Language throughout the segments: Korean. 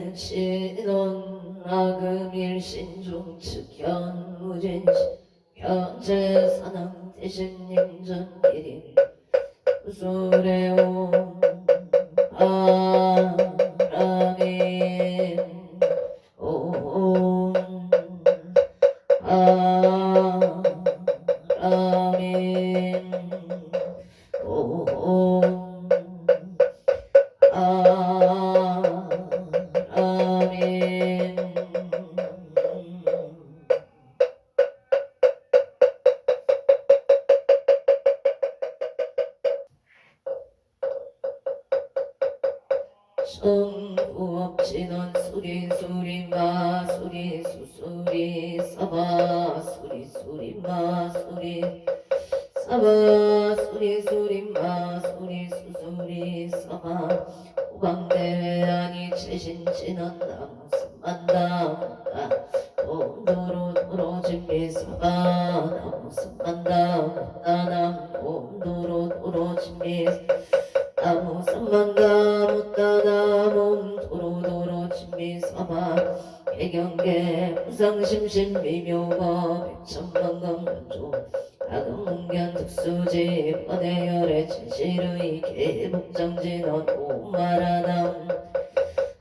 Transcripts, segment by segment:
우레신원 나금일신중 측현무진시 현재사남 대신님전길이 수레온 아라민 옴 아라민 옴 아라민 성부업진원 수리수리 마수리 수수리 사바 수리수리 마수리 사바 수리수리 마수리 수수리 사바 호방대아니 최신진원 나무스만다 온도로 진미사바 나무스만다 나남 온도로 진미 나무삼만다 못다다 몸도로도로 진미사마 개경계 부상심심 미묘거 백천만강만조 아금문견 특수지 번외열의 진실의 개복장진원 옴아라남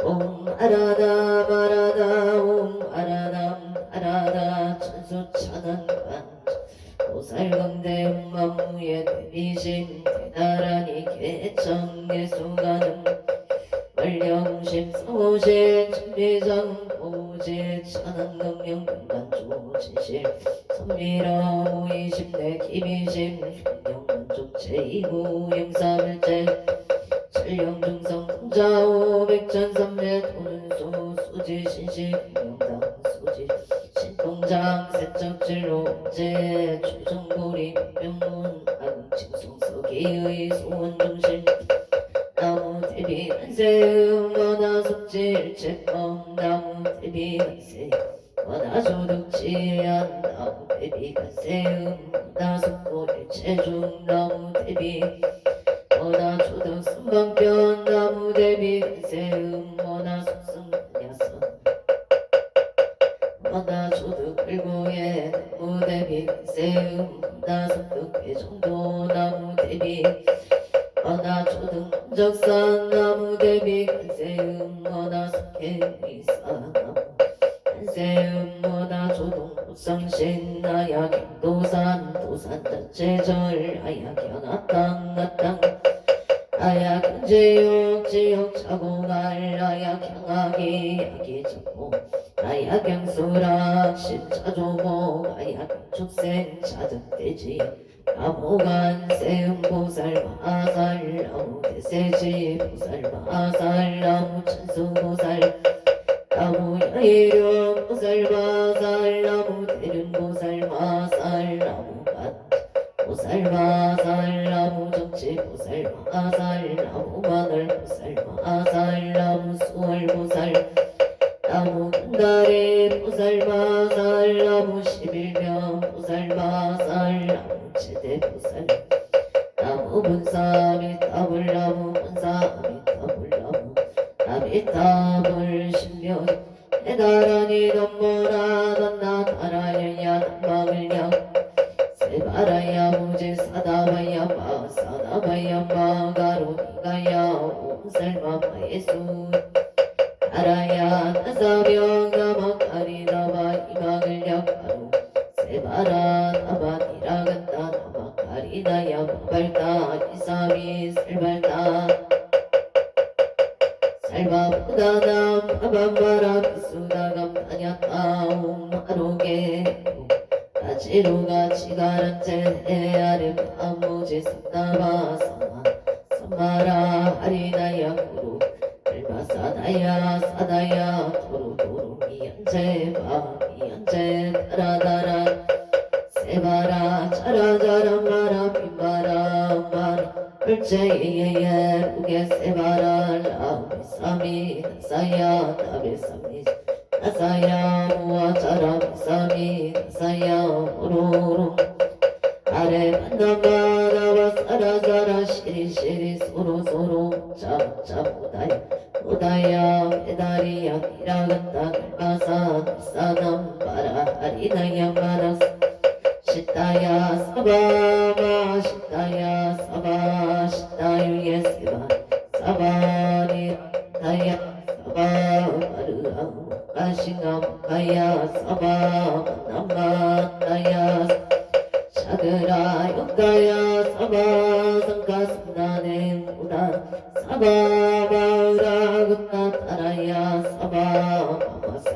옴아라다 마라다 옴아라남 아라다 천수천안관 오살강대 옥만무의 대비심 대나란히 개청계수가능 원령심 성호실 천비장 오지 천안강령 금간조 진실 선미라 오이심내 기비심 흉령만족 제2구 영사물제 천령중성 통자오 백천삼매 도는소 수지 신시 금명당 수지 신통장 세척질로 제 초정고리 병문 아궁칭송서기의 소원중심 나무 대비 한세음 원하속질 채범 나무 대비 한세 원하소득지안 나무 대비 한세음 원하속고 일체중 나무 대비 원하초득 선방변 나무 대비 한세음 원하속승 야선 원하초득 일고에 나무 대비 한세음 원하속득 회정도 나무 대비 원하초등 적산 나무 대비 한세음 원하석해 미사나무 한세음 원하초동 보상신 나야 경도산 도산 자체절 아야 견아땅 나땅 아야 경제역 지역 차고갈 아야 경악이 야기 접고 아야 경수락 신차조목 아야 경축생 차득대지 나무간 세음보살 마살 나무 대세지 보살 마살 나무 천수보살 나무 야이령 보살 마살 나무 대륜보살 마살 나무간 보살 마살 나무 정치보살 마살 나무 마늘보살 마살 나무 수월보살 나무 군다리 보살 마살 나무 십일명 보살 마살 나무 제대보살 나무 분사미 따불 나무 분사미 따불 나무 나미 따불 신묘 해다라니 넘보라 넌나 다라열야 남방을야 세바라야 무지 사다바야 마 사다바야 마가로 니가야 옴살마 예수 아라야 나사병 나마카리나바 이방을 약하루 세바라 나바니라간다 나마카리나야 마발다 이사미 살발다 살바부다남 아밤바라 비수다감 다녔다 옴하로게 나지루가 지가란제 에아르 아무지 삼나바 사마 삼마라 하리나야 구루 사다야 사다야 도루도루 미연제 미연제 다라다라 세바라 자라자라 마라 빈바라 마라 불제예예 우게 세바라 라비사미 나사야 나비사미 나사야 무아자라 비사미 나사야 오로로 아래 만나마나와 사라사라 시리시리 소로소로 짜짜보다야 오다야 메다리야 미라간다 갈바사 사남 바라 하리나야 마라스 시타야 사바마 시타야 사바 시타유예 세바 사바니 타야 사바 바르아 가싱아 가야 사바 남마 타야 샤그라 역가야 사바 상가스나네 무다 사바 바우라 굿나 타라야 사바 마마사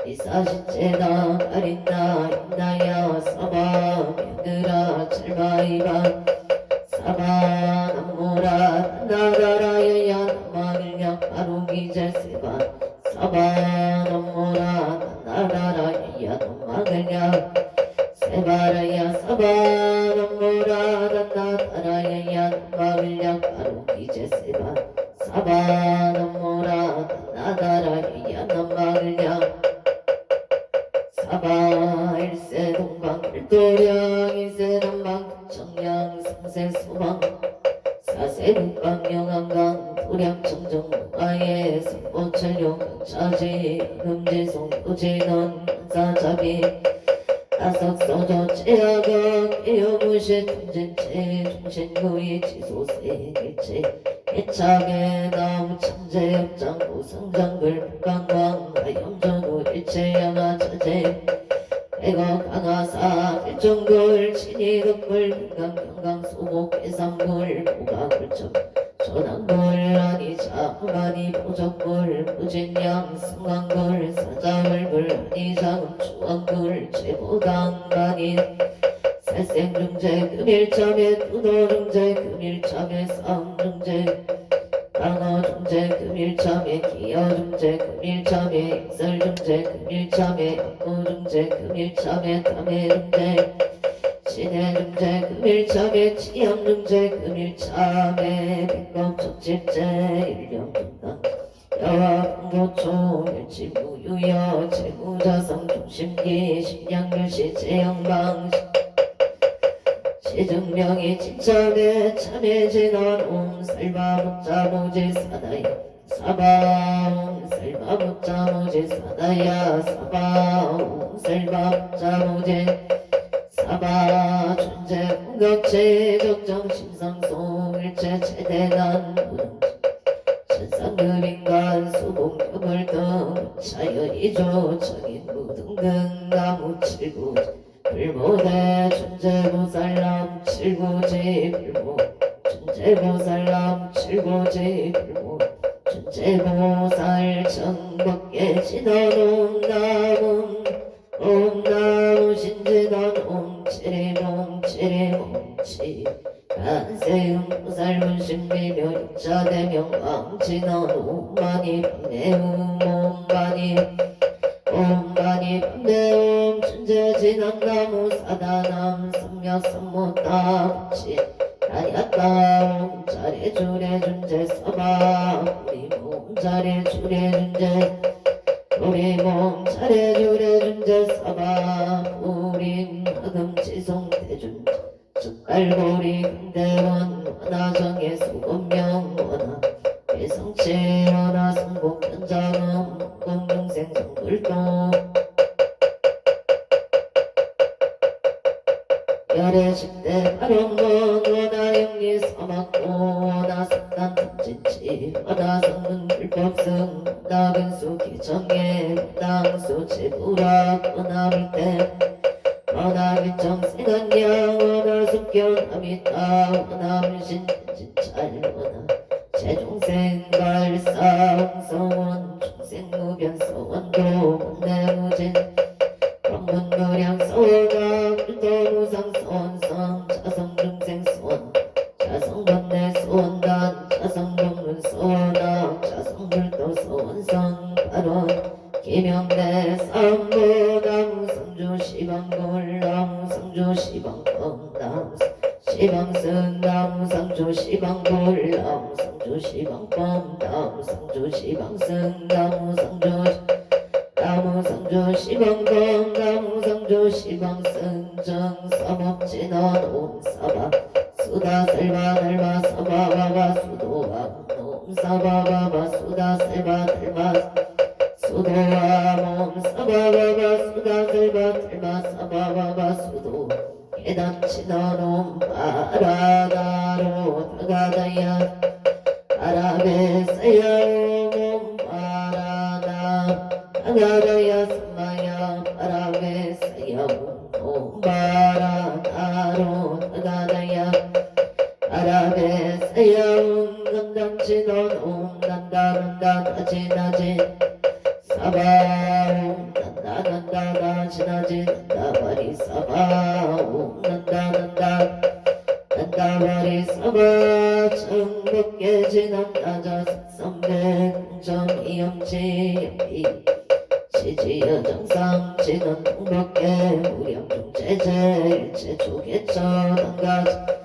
이사시체다 가린다 인나야 사바 미드라 칠바이바 사바 남모라 나라라야야 남마길냐 바로기제 세바 사바 남모라 나라라야야 남마길냐 세바라야 사바 남모라 나라라야야 남마길냐 바로기제 세바 사바 남모라 나라라야야 남마길냐 사바 일세 동방 일도량 일세 남방 청량 상세 소방 사세 북방 영안강 도량 청정 아예 선보철용 차지 금지송 도지넌 사자비 다섯 서저 제약은 개여무시 통진체 중신구이 지소세 일체 해착에 나무 창제역장 고성장글 북강광 하염전구 일체 양아 차제 백어 강화사 일정굴 친이덕굴 금강 소목 해산굴 보가굴점 전항굴 아니자 아니 보적굴 무진양 승왕굴 사자굴굴 아니자금 주왕굴 최보당 만인 살생중제 금일참에 두노중제 금일참에 싸움중제 강어중제 금일참에 기어중제 금일참에 익설중제 금일참에 업무중제 금일참에 탐해중제 신해중제 금일참에 치양중제 금일참에 백검적질제 일령중당 여화풍고초 일치무유여 재무자성 중심기 신양글시 제영방 시증명이 진참에 참해진원 옴살바무자무지 사다야 사바 옴살바무자무지 사다야 사바 옴살바무자무지 사바 존재 공격체 적정 심상송 일체 최대단 무등지 천상급인간 수봉급을 등 차여이조 적인 무등등 나무 칠구 불모대 천재보살람 칠구지 불모 천재보살람 칠구지 불모 천재보살 정법계 진원 옴나무 신진원 옴치리몽치리몽치 간세음 보살문신비묘 육자대명 왕진원 옴마니 밤내음 옴마니 옴마니 밤내음 천재진원나무 사다남 삼약삼모따 붙이 다리았다 옴자리주례 준재 서바 우리몸 자리주례 준재 우리몸 자리주례 준재 서바 우림 하금지송 대준 젓갈고리 금대원 원하정의 소금명 원하 배성치 원하 성복 현장음 공중생 정불도 열애십대 발원문 원하영리 서막도 원하성단 탐진치 원하성문 불법승 원하근수 기정예 원하응수 제부락 원하물대 원하길정 생한양 원하숙견 아미타 원하물신 진찰 원하 제중생발사 성원 중생무변서원도 본내무진 법문무량서원아 불도무상서원성 자성중생서원 자성번내서원단 자성법문서원아 자성불도서원성 발원 기명대 삼보 나무성조시방골 나무성조시방검 나무시방승 나무성조시방골 나무성조시방검 나무성조시방승 나무성조시방검 나무성조시방승 정사법진원 옴사바 수다살바 날바 사바바바 수도왕 사바바바 수다 세바 들마 수도와 몸 사바바바 수다 세바 들마 사바바바 수도 깨닫지나 놈 바라다로 다가다야 아라베세야 몸 바라다 다가다야 스마야 아라베세야 몸 바라다로 다가다야 아라베세야 남치노 난다난다 다지나지 사바 난다난다 다지나지 난다바리 사바 난다난다 난다바리 사바 청백계지 난다자 삼백 공정이염지 지지여 정상 지는 동백계 무량중제제 일체조개처 난가지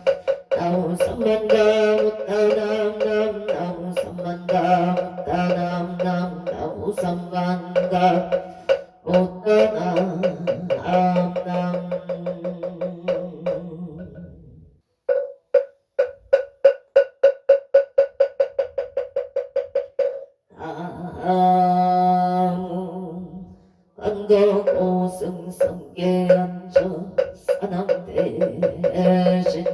나무 삼만다 못다남남 나무 삼만다 못다남남 나무 삼만다 못다남남 나무 간거고승성계 앉아 사남대신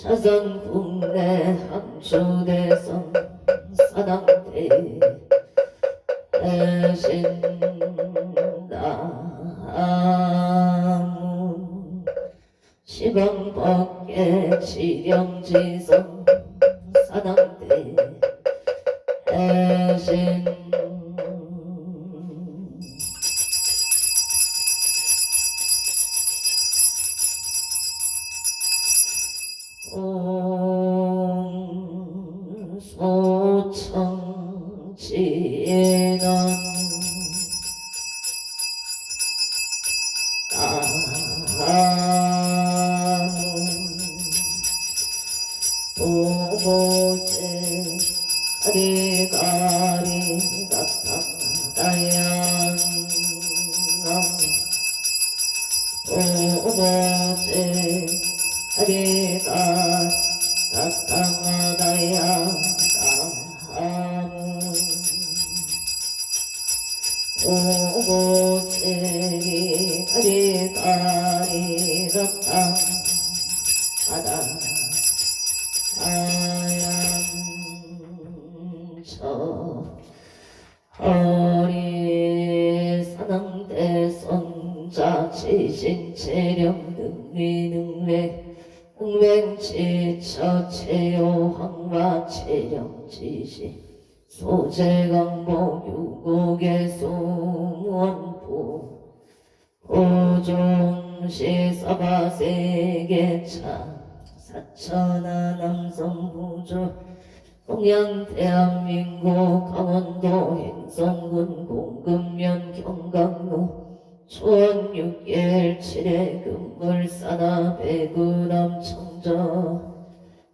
자선 국내 항초대성 사당대 대신 나무 시방밖에 지령지성 사당대 대신 소청지는 보고제 가리가리 나타나다양 보고제 가리가 나타나다야 나무 오고제리 가리가리 나타나다 아양처 허리 사당대선자 지신체령 능리능외 흥맹지처체요 황마체령지시 소재강복 유곡의소원부 오종시 서바세계차 사천하 남성부주 동양대한민국 강원도 행성군 공금면 경강로 초원 6일 7회 금물사나 배구남 청저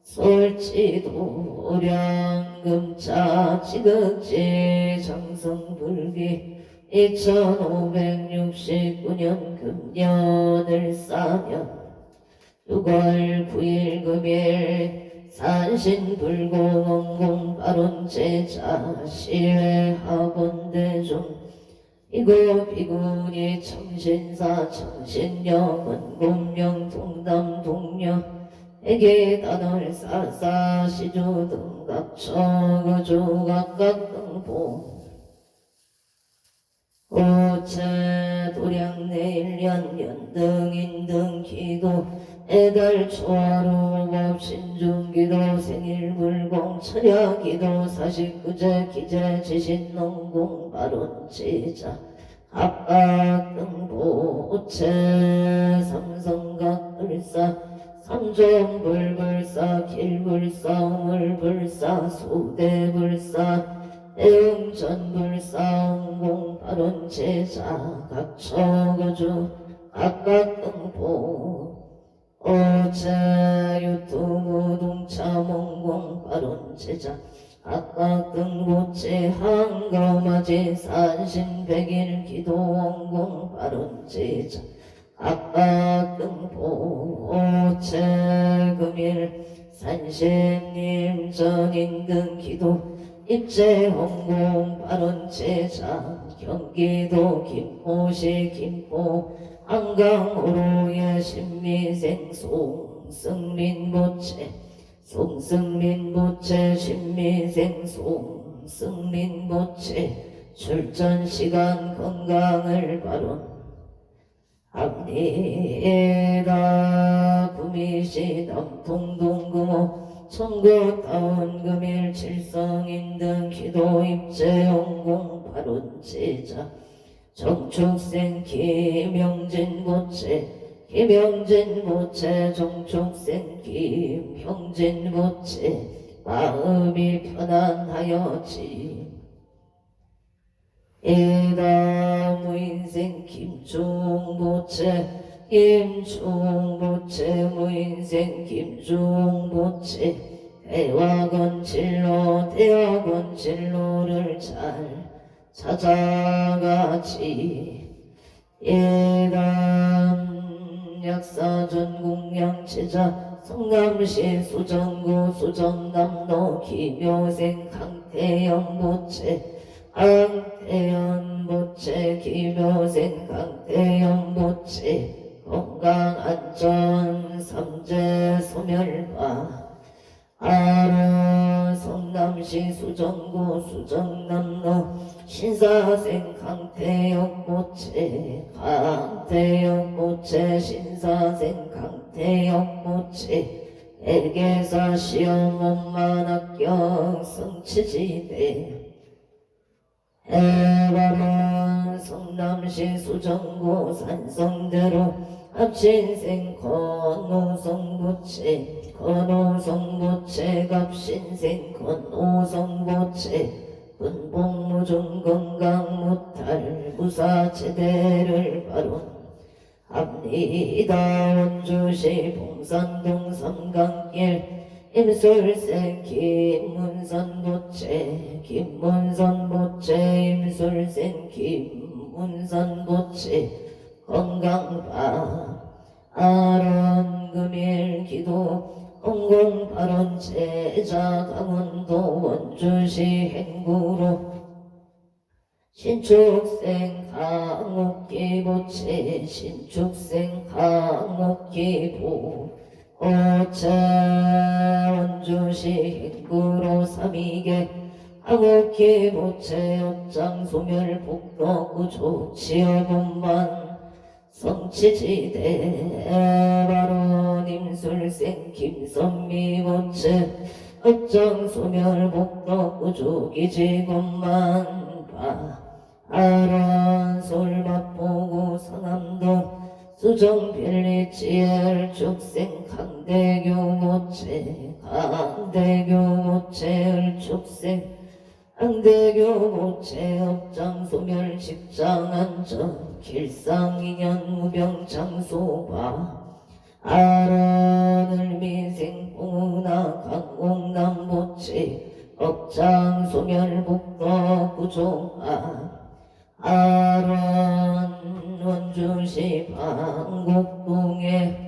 솔지도 오량금자 지극지 정성불기 2569년 금년을 싸면 6월 9일 금일 산신불공원공 발원제자 시회학원대중 이고 비군이 청신사 청신영은 공명 동담 동녀 에게 단월 사사 시주 등각처거조 각각등보 오체 도량내일년 연등인등 기도 애달 초하루 법신중기도 생일불공 철야기도 사십구제 기재 지신농공 발원제자 합각등보 오체 삼성각불사 삼종불불사 길불사 우물불사 소대불사 애웅전불사 옹공발원제자 각처거주 각각등보 오체 유튜브 동차몽공발원제자 각각등보체 한가마제 산신백일 기도원공발원제자 각각등보 한신님 전인등 기도 입제 홍공 발언 제장 경기도 김포시 김포 한강호로의 신미생 송승민보채 송승민보채 신미생 송승민보채 출전시간 건강을 발언 합리에다 구미시 남통동금호 청구다운 금일 칠성인 등 기도 입제 용공 발언 제자 정축생 김영진 보채 김영진 보채 정축생 김영진 보채 마음이 편안하여지 에다 무인생 김중보채 김중보채 무인생 김중보채 대학원 진로를 잘 찾아가지 예담 약사전 공양체자 성남시 수정구 수정남로 김효생 강태영 보채 강태영 보채 김효생 강태영 보채 건강안전 삼재 소멸과 아로 성남시 수정구 수정남로 신사생 강태영 보채 강태영 보채 신사생 강태영 보채 애계사 시험 원만 합격 성취지대 해바로 성남시 수정구 산성대로 합신생 건호성보채 건호성보채 갑신생 건호성보채 군복무중 건강무탈 무사체대를 발언 합니다. 원주시 봉산동 삼강길 임술생 김문선보채 김문선보채 임술생 김문선보채 건강바 아론금일 기도 홍공발언 제자 강원도 원주시 행구로 신축생 강옥기보채 신축생 강옥기보 오채 원주시 행구로 삼이계 강옥기보채 업장소멸 복로구조 지어본만 성취지대 바로 님술생 김선미보채 업장소멸 복로구조기지군만 아란 솔마포구 상암동 수정빌리지엘 축생 강대교모채 강대교모채 축생 강대교모채 업장소멸 직장안전 길상인연 무병장소바 아란을 미생봉우나 강옥남보채 업장소멸 복로구조아 아란 원주시 방곡동에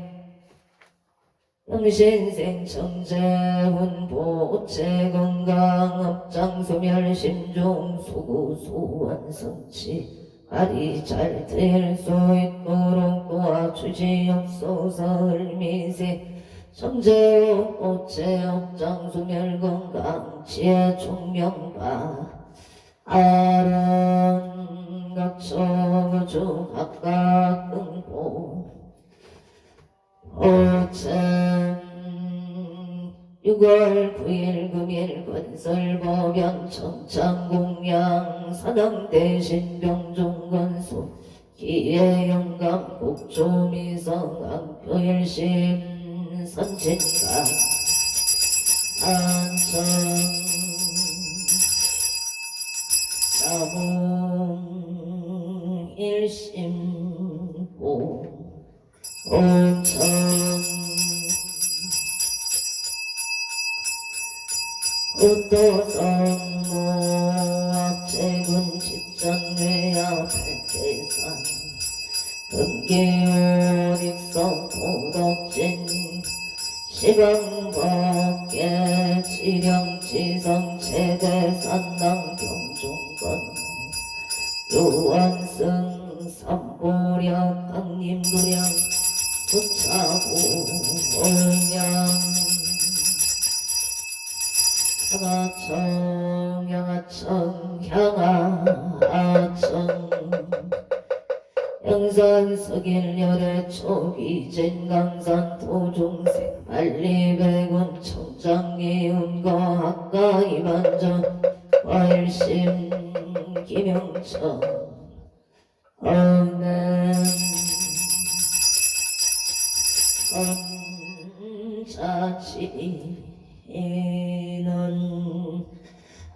영신생 청재훈 보채 건강 업장소멸 심종 소구소원 성취 발이 잘 될 수 있도록 도와주시옵소서. 을미세 청재훈 보채 업장소멸 건강 지혜 총명바 아란 각처주 각각 등보 오천 6월 9일 금일 건설법연 청창공양 사당대신병종건소 기회영감 국조미성 앙표일심 선진가 안천 나봉 일심보 온천 우도성모악제군 집전외야 발대산 금기오 익성 보덕진 시방법계 지령지성 최대산당 병종건 요원승 삼보령 강림도령 수차고 올량 향하청 양하청 향하청 영산석일열의 초기진 강산 도중생 만리백운 청장리운거 학가이 만전 와일심 김영천 어는 자치는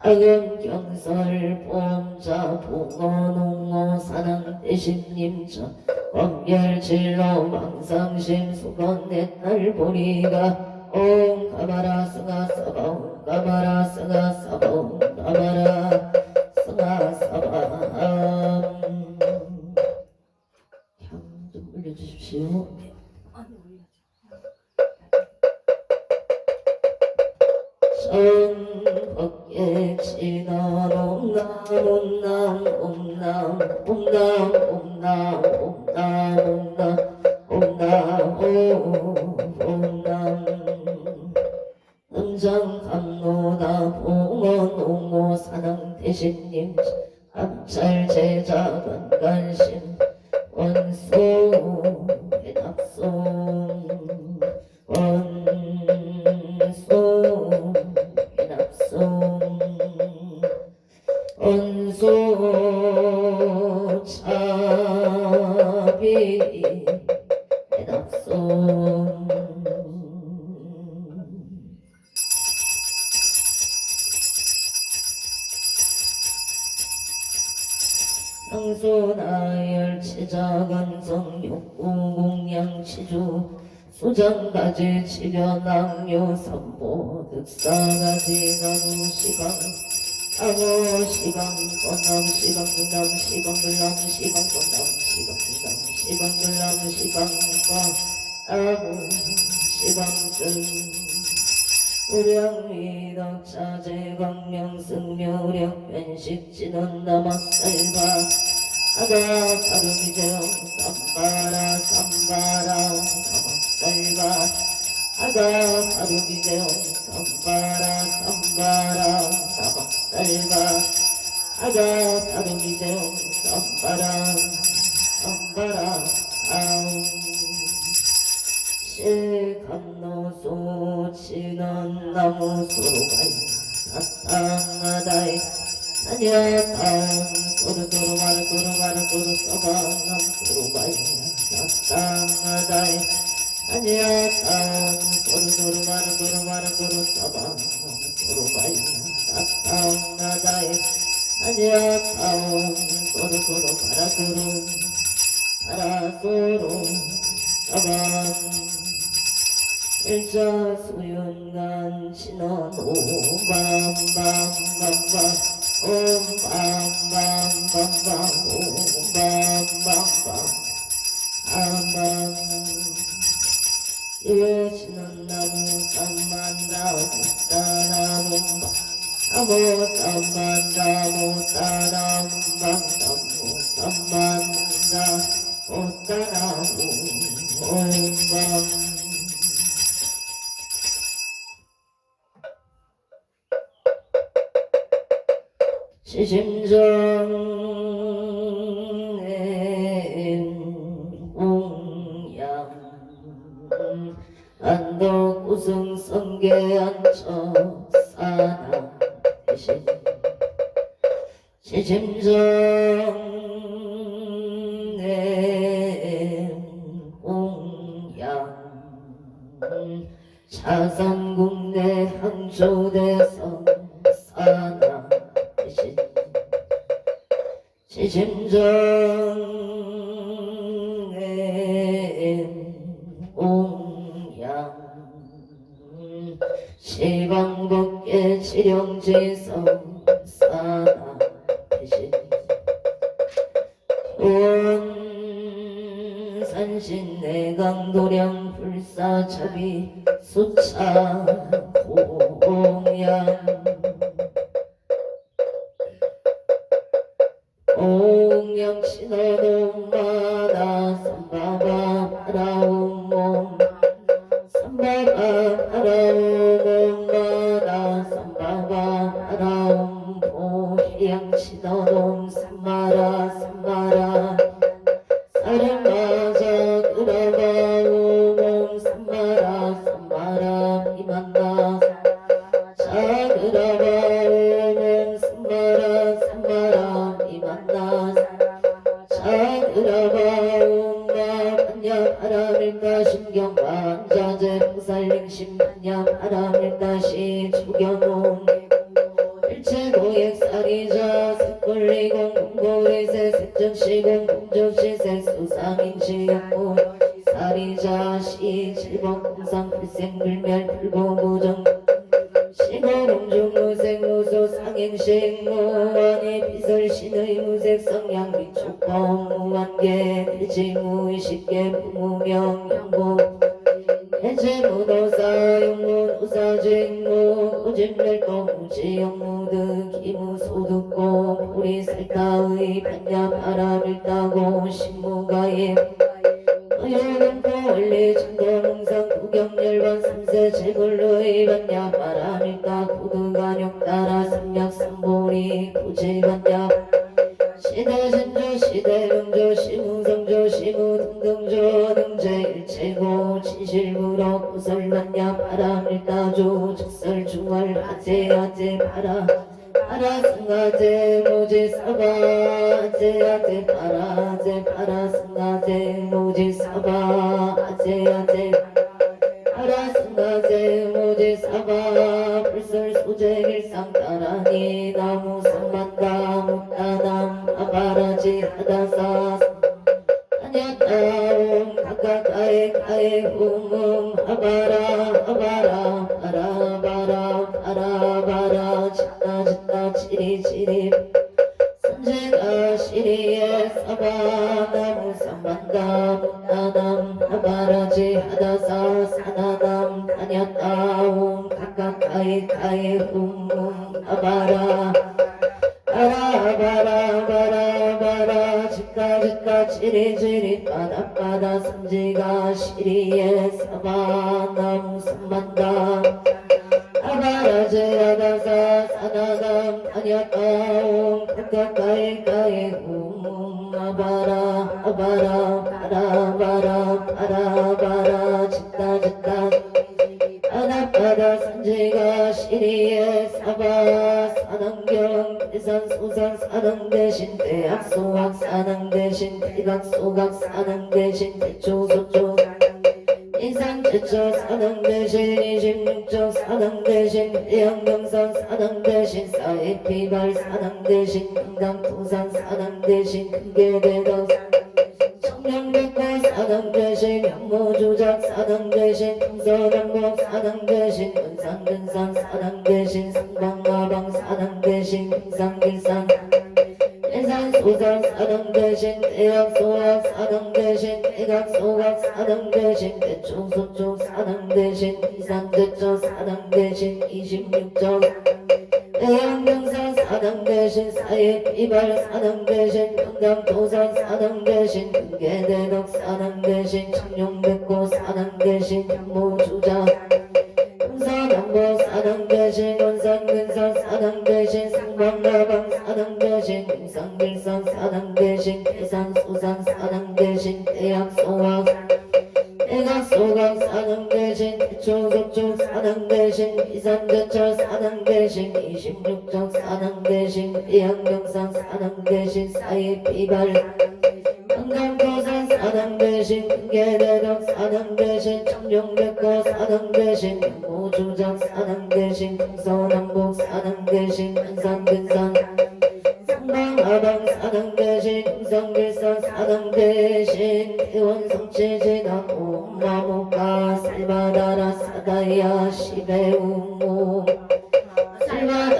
악연경설 보험자 봉어농어 사랑 대신님전 검열진로 망상심 수건 내딸 보리가 옴 가마라 승아 사바 옴 가마라 승아 사바 옴 가마라 승아 사바 향 좀 올려주십시오. 전법계 진원 옴남 옴남 옴남 옴남 옴남 옴남 옴남 옴남 음장감노다 봉헌 사랑 대신님 암찰 제자 건간심 원소 해답송 원소 해답송 원소 차비 해답송 성소나열 치자건성 욕구공양 치주 수장가지 치려낭요 삼보 득사가지 나무시방 나무시방 꽃나무시방 불나무시방 꽃나무시방 불나무시방과 나무시방증 우량미덕자 제광명승묘력 변식진원 남악살바 아가 가르미대영 쌈바라 남악살바 아가 가르미대영 쌈바라 남악살바 아가 가르미대영 쌈바라 아웅 실감노소 진원 나무소가이 사탕하다이 사냐다음 소르소르마르소르마르소르 써방남 소르가이 사탕하다이 사냐다음 소르소르마르소르마르소르 써방남 소르가이 사탕하다이 사냐다음 소르소르마르소르 가라소로 써방 일자 수윤간 신원 오밤밤밤밤밤 옴밤밤밤밤밤 오밤밤밤 암밤 예시는 나무 쌈만다무 따라몬밤 나무 쌈만다무 따라몬밤 나무 쌈만다 오따라몬 옴밤 시심정내 공양 안덕 우승 성계 안처 사나 대신 시심정내 공양 차상국내 항조대성 사나 대신 시심정내 공양 시방법계 지령지성 사나 대신 원산신내 내강도량 불사잡이 수차 공양 공양 신호동마다 삼바바 바라오몸 삼바바 바라오몸마다 삼바바 바라옴 보향 신호동 삼마라 삼마라 사랑마자 그라바오몸 삼마라 삼마라 이만나 자그라바오몸 삼마라 삼마라 이만나 자그라바오마 반야 바람일다 신경반자재 풍살링심 반야 바람일다시 죽여놓은 일체고액사리자 색불리공 공고의세 색정시공 공조시세 수상인시 역고 사리자 시 칠복 공상 불생불멸 불고무정 시고공중무색 무소 상행식 무한이 비설신의 무색 성향 미축범 무한계 대지무의식계 부무명 영보 해제무도사 용무도사직무 고집멸도 무지영무득 기무소득고 불이살타의 반야 바람을 따고 신무가입 여름포 원리 천도농상 구경열반 삼세 제골로의 반야 바람을 따 구두간욕 따라 삼약삼보리 구지반야 시대신조 시대명조 시무성조 시무등등조 등제일체고 진실무로 구설반야 바람을 따조 즉설중월 아제아제 바라 바라승아제 모지사바 아제아제 바라제 바라승아제 모지사바 아제아제 바라승아제 모지사바 불설소재일상 따라니 나무 삼만다 묵다남 아바라지 하다사 아냐따옴 각각아에 가에 훔음 아바라 아바라 바라바라 바라바라 짓다 짓다 치리치리 선제가 시리에 사바 나무 삼만다 묵다남 아바라지 하다사 사나남 아냐따옴 각각아에 가에 훔음 아바라 바라바라바라바라 짓다 치리치리 바다바다 선지가 시리에 사바 나무 삼만다 아바라제야다사 사나담 아냐따옴 각각가에 아바라 아바라 바라바라 바라바라 짓다 바다바다 선지가 시리에 사바 사능경 대산 소산 사능 대신 대학 소학 사능 대신 대각 소각 사능 대신 대초 소초 인상 최초 사능 대신 26조 사능 대신 대형경선 사능 대신 사회피발 사능 대신 금강토산 사능 대신 금계대덕 청명백고 사능 대신 현모조작 사능 대신 동서당목 사능 대신 은산근산 사능 대신 상방마방 사능 대신 금상길산 대산소산 사능 대신 대학소학 사능 대신 대각소각 사능 대신 대초소초 사능 대신 이산대초 사능 대신 26조 대형경산 사능 대신 사회피발 사능 대신 금강토산 사능 대신 금계대덕 사능 대신 청룡백고 사능 대신 현모주작 금서당보 사능 대신 원산근산 사능 대신 상방가방 사능 대신 금상길산 사능 대신 대산소산 사능 대신 대학소학 대각소각 사능 대신 대초석축 사능 대신 이산대철 사능 대신 26적 사능 대신 대형경산 사능 대신 사회피발 금강토산 사능 대신 금계대덕 사능 대신 청룡백고 사능 대신 현모주작 사능 대신 동서남북 사능 대신 한산근산 상방하방 사능 대신 금성길산 사능 대신 대원성체제당 옴마모가 살바다라 사다야 시베우모 살바다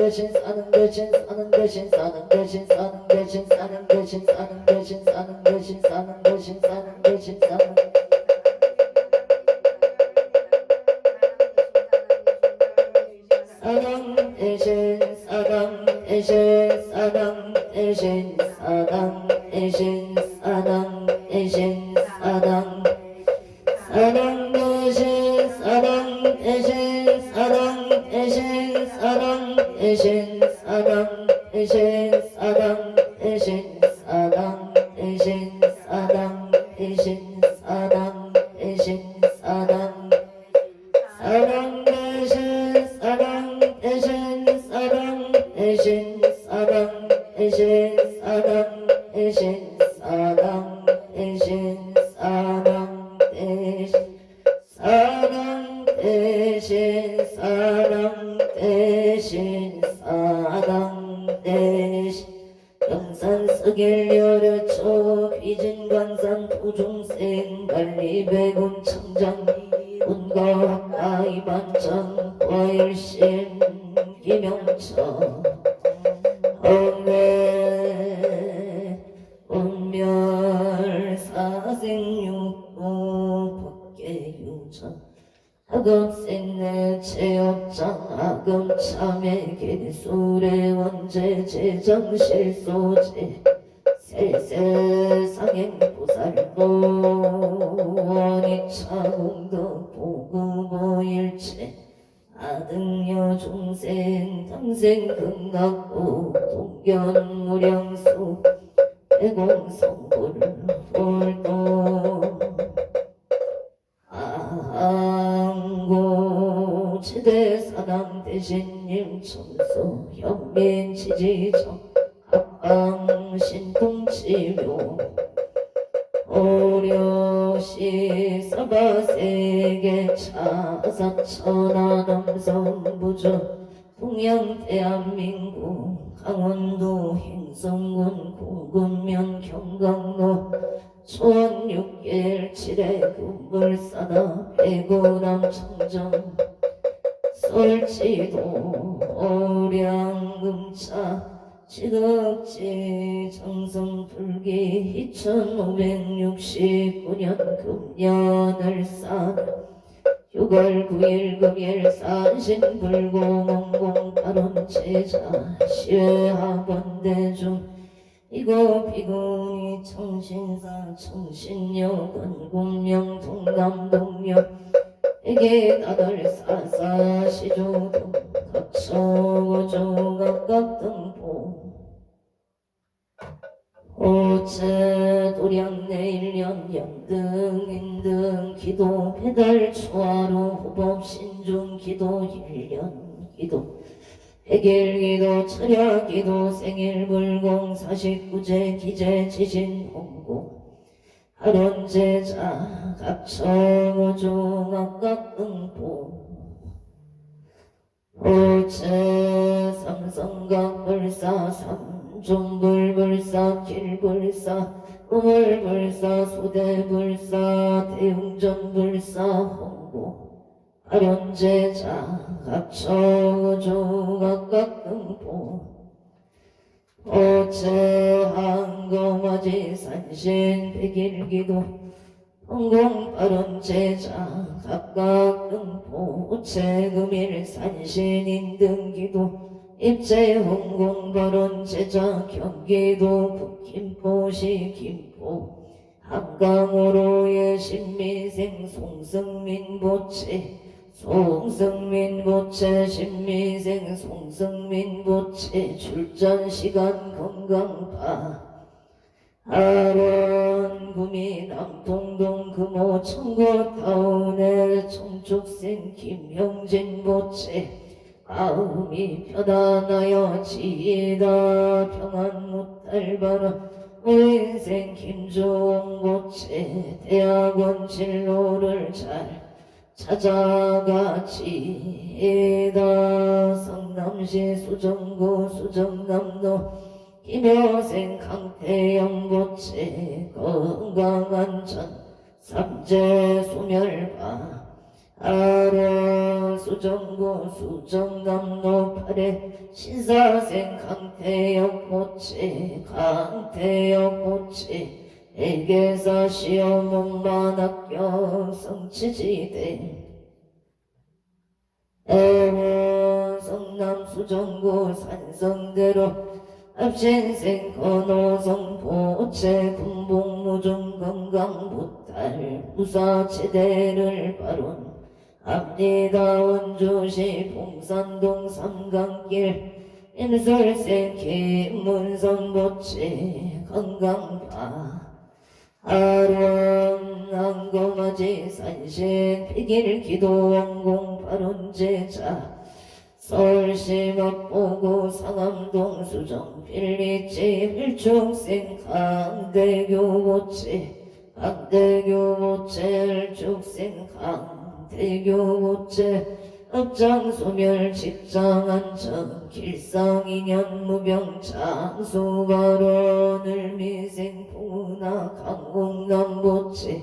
Patience, 사는 대신 사는 대신 사는 대신 사는 대신 사는 대신 사는 대신 사는 대신 사는 대신 사는 대신 사는 사당 대신 사당 대신 사당 대신 사당 대신 사당 대신 사당 사당 대신 사당 대신 사당 대신 사당 대신 사당 대신 사당 대신 사당 대신 사당 대신 사당 대신 사당 사당 대신 사당 대신 사당 대신 사당 대신 사당 대신 사당 대신 사당 대신 사랑 대신 사랑 대신 사랑 대신 영산 서길 여려쳐 빚은 관산 도중생 관리백운 청장 운거 가이 반장 과일신 기명처 언매 운멸 사생육부 법계유전 학업생내 체업장 학업참회 개술의 원제 제정실소제 세세상행보살도 원이차공덕 보구보일체 아등여 중생 당생 극락고 동견무량수 대공성불 홀도 항고 지대사당 대신님 청소 현민지지정 합방신통치묘 오려시 서바세계 차사천하남성부주 동양대한민국 강원도 행성군 공군면 경강로 초원 6개일 7회 금물사나 배구남 청정 설치도 오량금차 지극지 정성불기 2569년 금년을 산 6월 9일 금일 산신불공원공 8원 제자 시외학원대중 이고 비공이 청신사 청신여건 공명 동남동역 에게 나들 사사 시조동 각서고조 각각등보 오체 도량내일년 연등인등 기도 배달 초하루 호법 신중 기도 1년 기도 해결기도 철야기도 생일불공 49제 기재 지신 홍고 하론제자 각청오중 각각등보 오체 삼성각불사 삼종불불사 길불사 우물불사 소대불사 대웅전불사 홍고 하련제자 각처우주 각각등보 오체 한거마지 산신 백일기도 홍공파련제자 각각등보 오체 금일 산신인등기도 입제 홍공파련제자 경기도 북김포시 김포 한강으로의 신미생 송승민보채 송승민보채 신미생 송승민보채 출전시간 건강파 하원구미 남동동 금호 청고타운의 청축생 김형진보채 마음이 편안하여 지이다 평안무탈바라 무인생 김종보채 대학원 진로를 잘 찾아가지이다 성남시 수정구 수정남로 김여생 강태영보채 건강안전 삼재 소멸바 아령 수정고 수정남로 팔에 신사생 강태역 모치 강태역 모치 애계사 시험문만 합격 성취지대 애원 성남 수정고 산성대로 앞신생 건호성 보채 군복무중 건강부탈 무사체대를 발언 압니다 원주시 봉산동 삼강길 임설생 김문성 보채 건강파 아름 안검아지 산신 피길 기도원공 발언제자 서울시 맛보고 상암동 수정 필리지 일축생 강대교 모치 강대교 모치 일축생 강대교 모치 업장 소멸 직장 안정 길상 인연 무병 장수 발언을 미생 풍나 강홍남 모치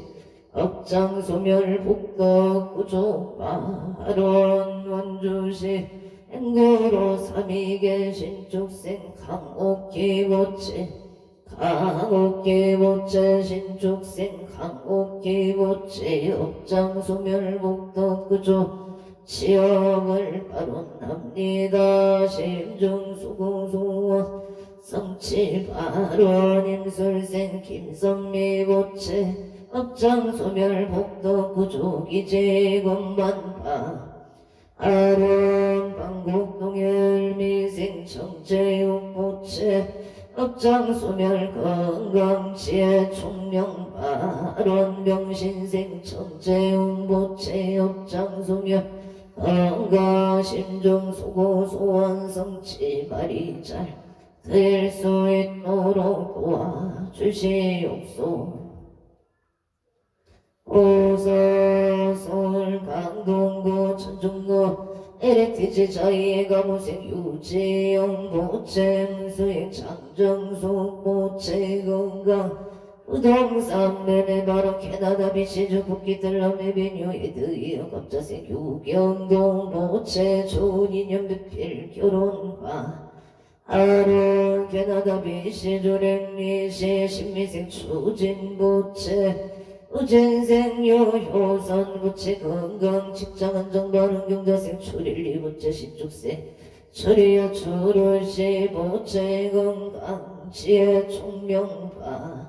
업장 소멸 복덕 구조 발언 원주시 행구로 삼위계 신축생 강옥기 모치 강옥기 모치 신축생 강옥기 모치 업장 소멸 복덕 구조 취업을 발언합니다. 심중수고소원 성취 발언 임술생 김선미 보채 업장 소멸 복덕 구조기 제공만파 아름 방곡동열 미생 정재용 보채 업장 소멸 건강지혜 총명 발언 명신생 정재용 보채 업장 소멸 건강 심중 소고 소원 성취 발이 잘 될 수 있도록 도와주시옵소. 오서 서울 강동구 천중구 LTG 자이의 가무생 유지영 보채 문수행 장정수 보채 건강 부동산 매매 바로 캐나다 비시주 국기들 남매비뉴 에드이어 갑자생 유경동 보채 좋은 인연 배필 결혼과 아론 캐나다 비시주 랭미시 신미생 추진 보채 우진생 요효선 부채 건강 직장 안정 바른 경자생 출일리 부채 신축생 출이여 출을시 부채 건강 지혜 총명파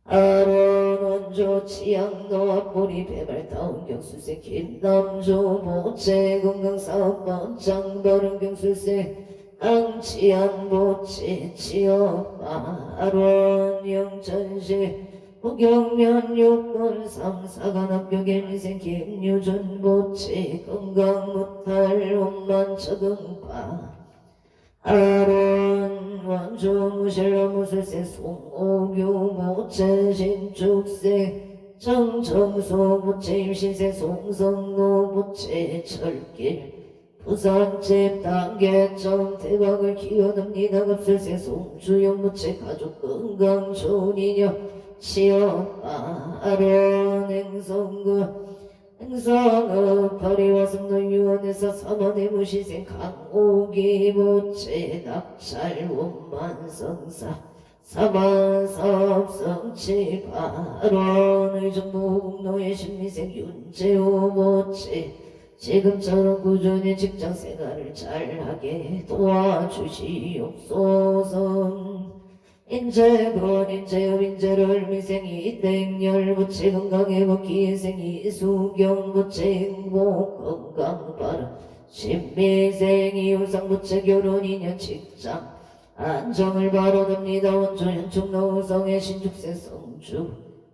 아론 원조 치양노와 보리 배발 다운 경수생 김남조 부채 건강 사업번 장바른 경수생 앙치안 부채 치어파 아론 영천시 후경면 육군 삼사관학교 개미생 김유준 보채 건강 무탈 온만 적응파 아론 원조 무실로 무술생 송오규 보채 신축생 정정소 보채 임신생 송성노 보채 철길 부산집 단계점 대박을 키워듭니다. 급술생 송주영 보채 가족 건강 좋은 인연 시어 아론 행성구 행성읍 파리와 성도 유원에서 삼원의 무시생 강오기 보채 낙찰 원만성사 사만사업 성취 아론 의정부국노의 신미생 윤재호 보채 지금처럼 꾸준히 직장생활을 잘하게 도와주시옵소서. 인재건 인재업 인재를 미생이 땡열 부채 건강의 복귀 생이 수경 부채 행복 건강 바람 신미생이 우상 부채 결혼 인연 직장 안정을 바라옵니다. 원조 현충 노성의 신축생 성주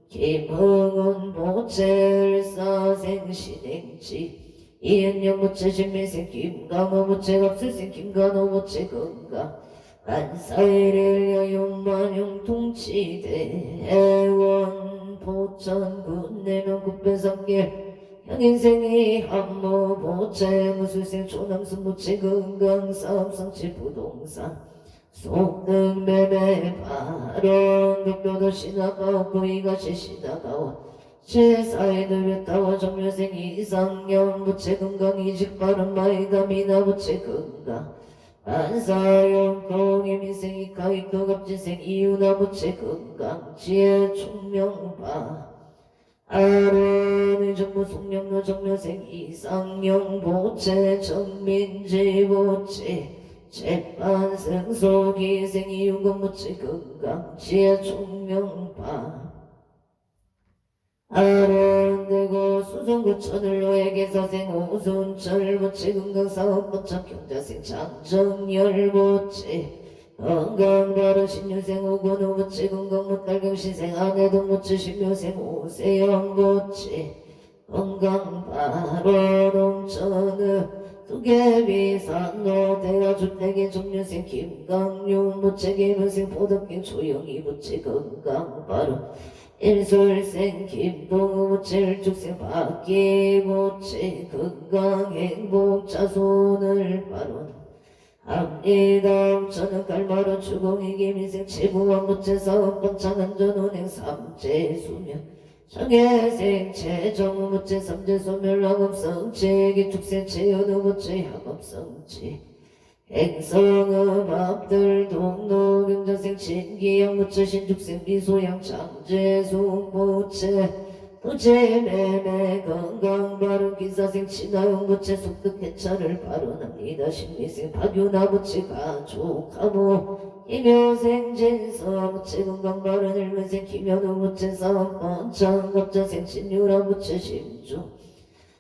김흥은 부채 을사생 신행지 이은영 부채 신미생 김강호 부채 갑술생 김간호 부채 건강 안사일을 여용만용 통치대 애원 보천 군내면 국배성길 형인생이 한모 보채 무술생 조남순 보채 건강사업 성취 부동산 속등 매매 발언 독도도 시나가오 고이가시 시나가오 제사이들 따와 정묘생 이상형 부채 건강 이직 바른 마이다 미나 부채 건강 안사용 공임 인생이 가입도 갑진생 이유나 부채 건강 지혜 총명바 아론의 정부 송명로 정묘생 이상형 보채 정민지 보채 재판생 소기생 이유건 부채 건강 지혜 총명바 아론되고 수성구천을 노예계 사생 오순철 부채 건강사업 번창 경자생 장정열 부채 건강바로 신유생 오건호 부채 건강무달경신생 아내동 부채 신묘생 오세영 부채 건강바로 농천의 두개비산로 대가주택의 정류생 김강용 부채 계문생 포덕경 조영희 부채 건강바로 일솔생 김동우 부채 일축생 박기부채 건강행복 자손을 바론 합니다. 저는 갈마로 주공이 김인생 최부왕 부채 사업번창 안전운행 삼재수명 정혜생 최정우 부채 삼재소멸 학업성체 기축생 최연우 부채 학업성체 행성의 밥들 동로 경자생 신기양 부채 신축생 미소양 장재수 부채 부채 매매 건강 바른 기사생 친화용 부채 속득 해차를 발언합니다. 신미생 박유나 부채 가족 하모 이묘생 진서 부채 건강 바른 일면생 김현우 부채 사업 번창 갑자생 신유라 부채 심주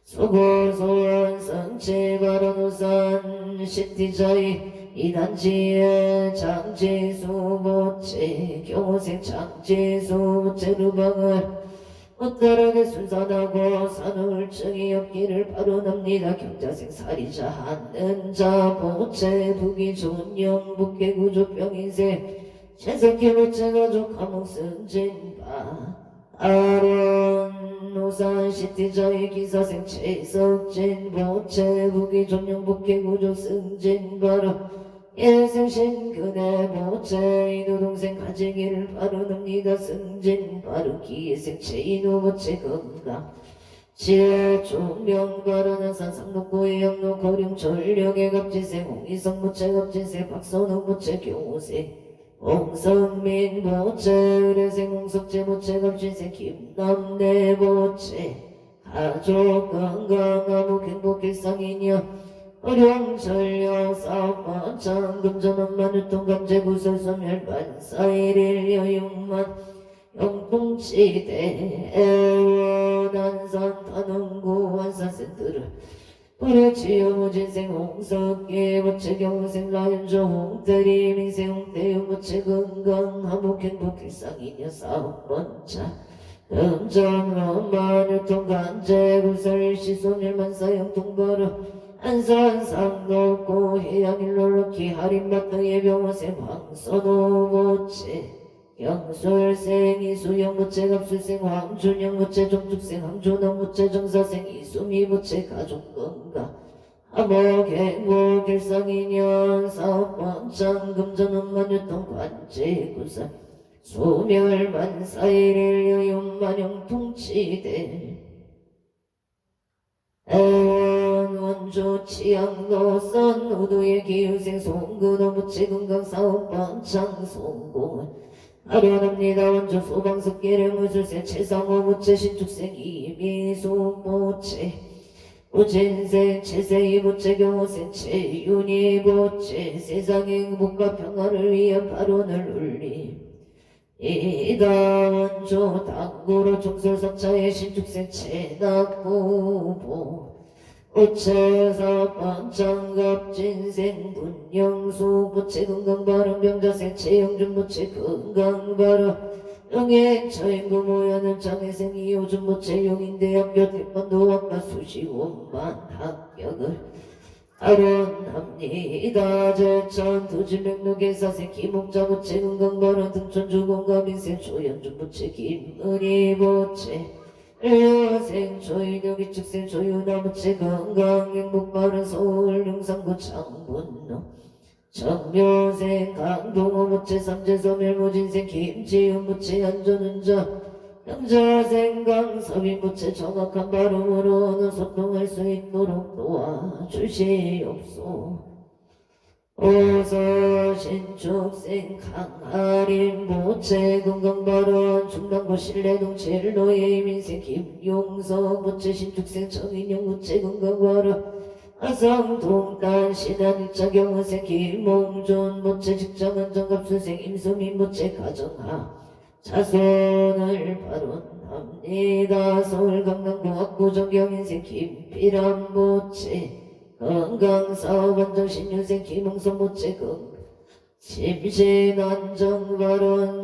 수고소한 성체 바른 우산 시티자이 이단지의 장지수 부채 경호생 장지수 부채 루방을 못다르게 순산하고 산울증이 없기를 바로납니다. 경자생 살이자 한는자 보채 부기 좋은 영북계 구조병인생 최석희 보채 가족 감옥 승진바 아론 노산 시티자의 기사생 최석진 보채 부기 좋은 영북계 구조 승진바로 예생신 그대 보채 이노동생 가지기를 바로납니다. 승진 바르기 생체 이노 보채 건강 지혜 총명 바르나산 상록구의 영로 거룡 전력의 갑진생 홍희성 보채 갑진생 박선웅 보채 교생 홍성민 보채 의뢰생 홍석재 보채 갑진생 김남래 보채 가족 건강 아무 행복 일상이냐 어령전력 사업번창 금전원만 유통감재 구설소멸 반사일일 여육만 영통치대 애원한산 단원구 완사센터를 불의치유무진생 홍석기 부채 경생 라연조 홍대리 민생 홍대유 부채 건강 화목행복 일상이냐 사업번창 금전원만 유통감재 구설일시소멸 만사영통벌을 안산상록고 해양일로로키 할인마트 예병원생 황선호 부채 영술생 이수영 부채 갑술생 황준영 부채 정축생 황준영 부채 정사생 이수미 부채 가족건강 화목행복 일상인연 사업번창 금전운만 유통관제 구사 소멸만사일일 여윤만영 통치대 원조 치양노선 우두의 기후생 송근호 부채 건강사업 번창 송공은 아련합니다. 원조 소방석계를 무술생 최상호 부채 신축생 이미수 부채 우진생 최세희 부채 경호생 최윤희 부채 세상의 행복과 평화를 위한 발언을 울림 이다 원조 당구로 종설사차의 신축생 최낙부부 우체사 번창갑진생 문영수 부채 건강바른 병자생 최영준 부채 건강바른 영예처인구 모여는 장애생 이호준 부채 용인대학교 태권도학과 수시원만 합격을 아론합니다. 제천 도지명록의사생 김옥자 부채 건강바른 등촌주공감인생 조현준 부채 김은희 부채 여생 조인혁이 축생 조윤아 부채 건강 행복 바른 서울 용산구 장분로 정묘생 강동호 부채 삼재소멸 모진생 김지훈 부채 안전운전 영자생강 섭이무체 정확한 발음으로는 소통할 수 있도록 도와주시옵소. 오서 신축생 강하림 모체 건강발언 중랑구 신뢰동 젤로의 민생 김용석 모체 신축생 정인영 모체 건강발언 아성 동단 신한 일자 경호생 김몽존 모체 직장은 정갑수생 임소민 모체 가정하 자손을 발언합니다. 서울 강남구 학구 정경인생 김필암 모체 건강사업 안정신유생 김홍선 모체금 심신안정발언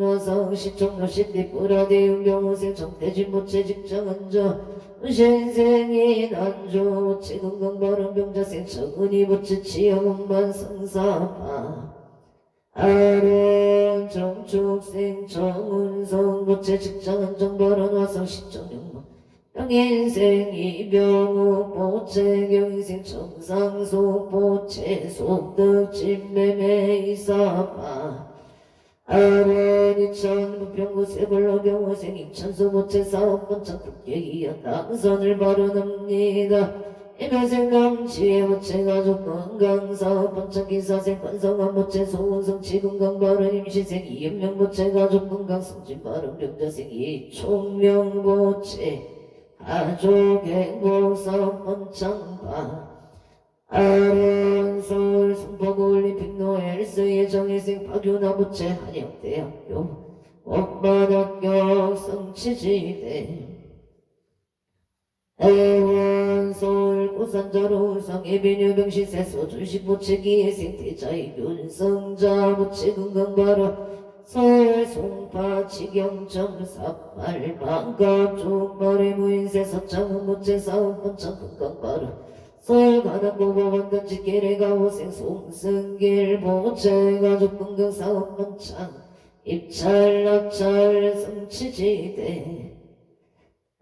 여성 시청로 신디뿌라대 윤병호생 정태진 모체 직장안정 신생인 안조 모체 건강발언 병자생 정은이 모체 치영음반 성사파 아론 정축생 정운성 모체 직장안정발언 화성 시청용모 영인생 이병우 보체 경인생 정상소 보체 속득 진매매 이사파 아원 이천 부평구 세벌로 병호생 이천수 보체 사업번창 국계기현 당선을 발언합니다. 이별생 남치의 보체 가족 건강사업 번창 기사생 관성한 보체 소운성 치건강 발언 임시생 이연명 보체 가족 건강 성진 발언 병자생 이총명 보체 가족 행복사업 번창파 아론 서울 성포구 올림픽 노엘스의 정일생 박윤아 부채 한영대학교 원반학교 성취지대 애원 서울 고산자로 성예빈유병시세 소준식 부채 기회생 대자이 윤성자 부채 건강발언 서울 송파 지경점 삽발 반갑 쪽발의 무인세 서창은 모체 사업 번창 건강발언 서울 가남구 보건단지 계래가 호생 송승길 모체 가족 건강 사업 번창 입찰 낙찰 성취지대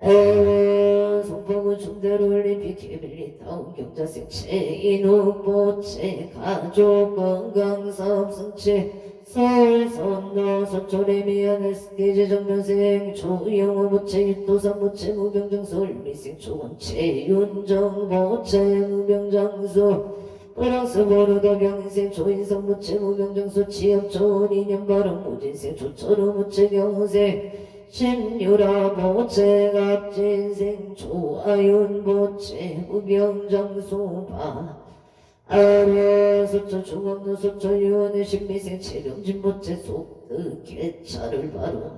애원 송포구 중대로 올림픽 케빌리타운 경자생 최인욱 모체 가족 건강 사업 성취 서울 선로 서초래 미안 SDG 정면생 조영호 모체 유도산 모체 무병장 서울 미생 초원 최윤정 모체 무병장수 프랑스 보르도 경인생 조인성 모체 무병장수 취업 좋은 인연 발언 무진생 조철호 모체 경호생 신유라 모체 갑진생 조아윤 모체 무병장수 바 아래 서초 중앙로 서초 유원의 신미생 최경진 모체 속득 개차를 바로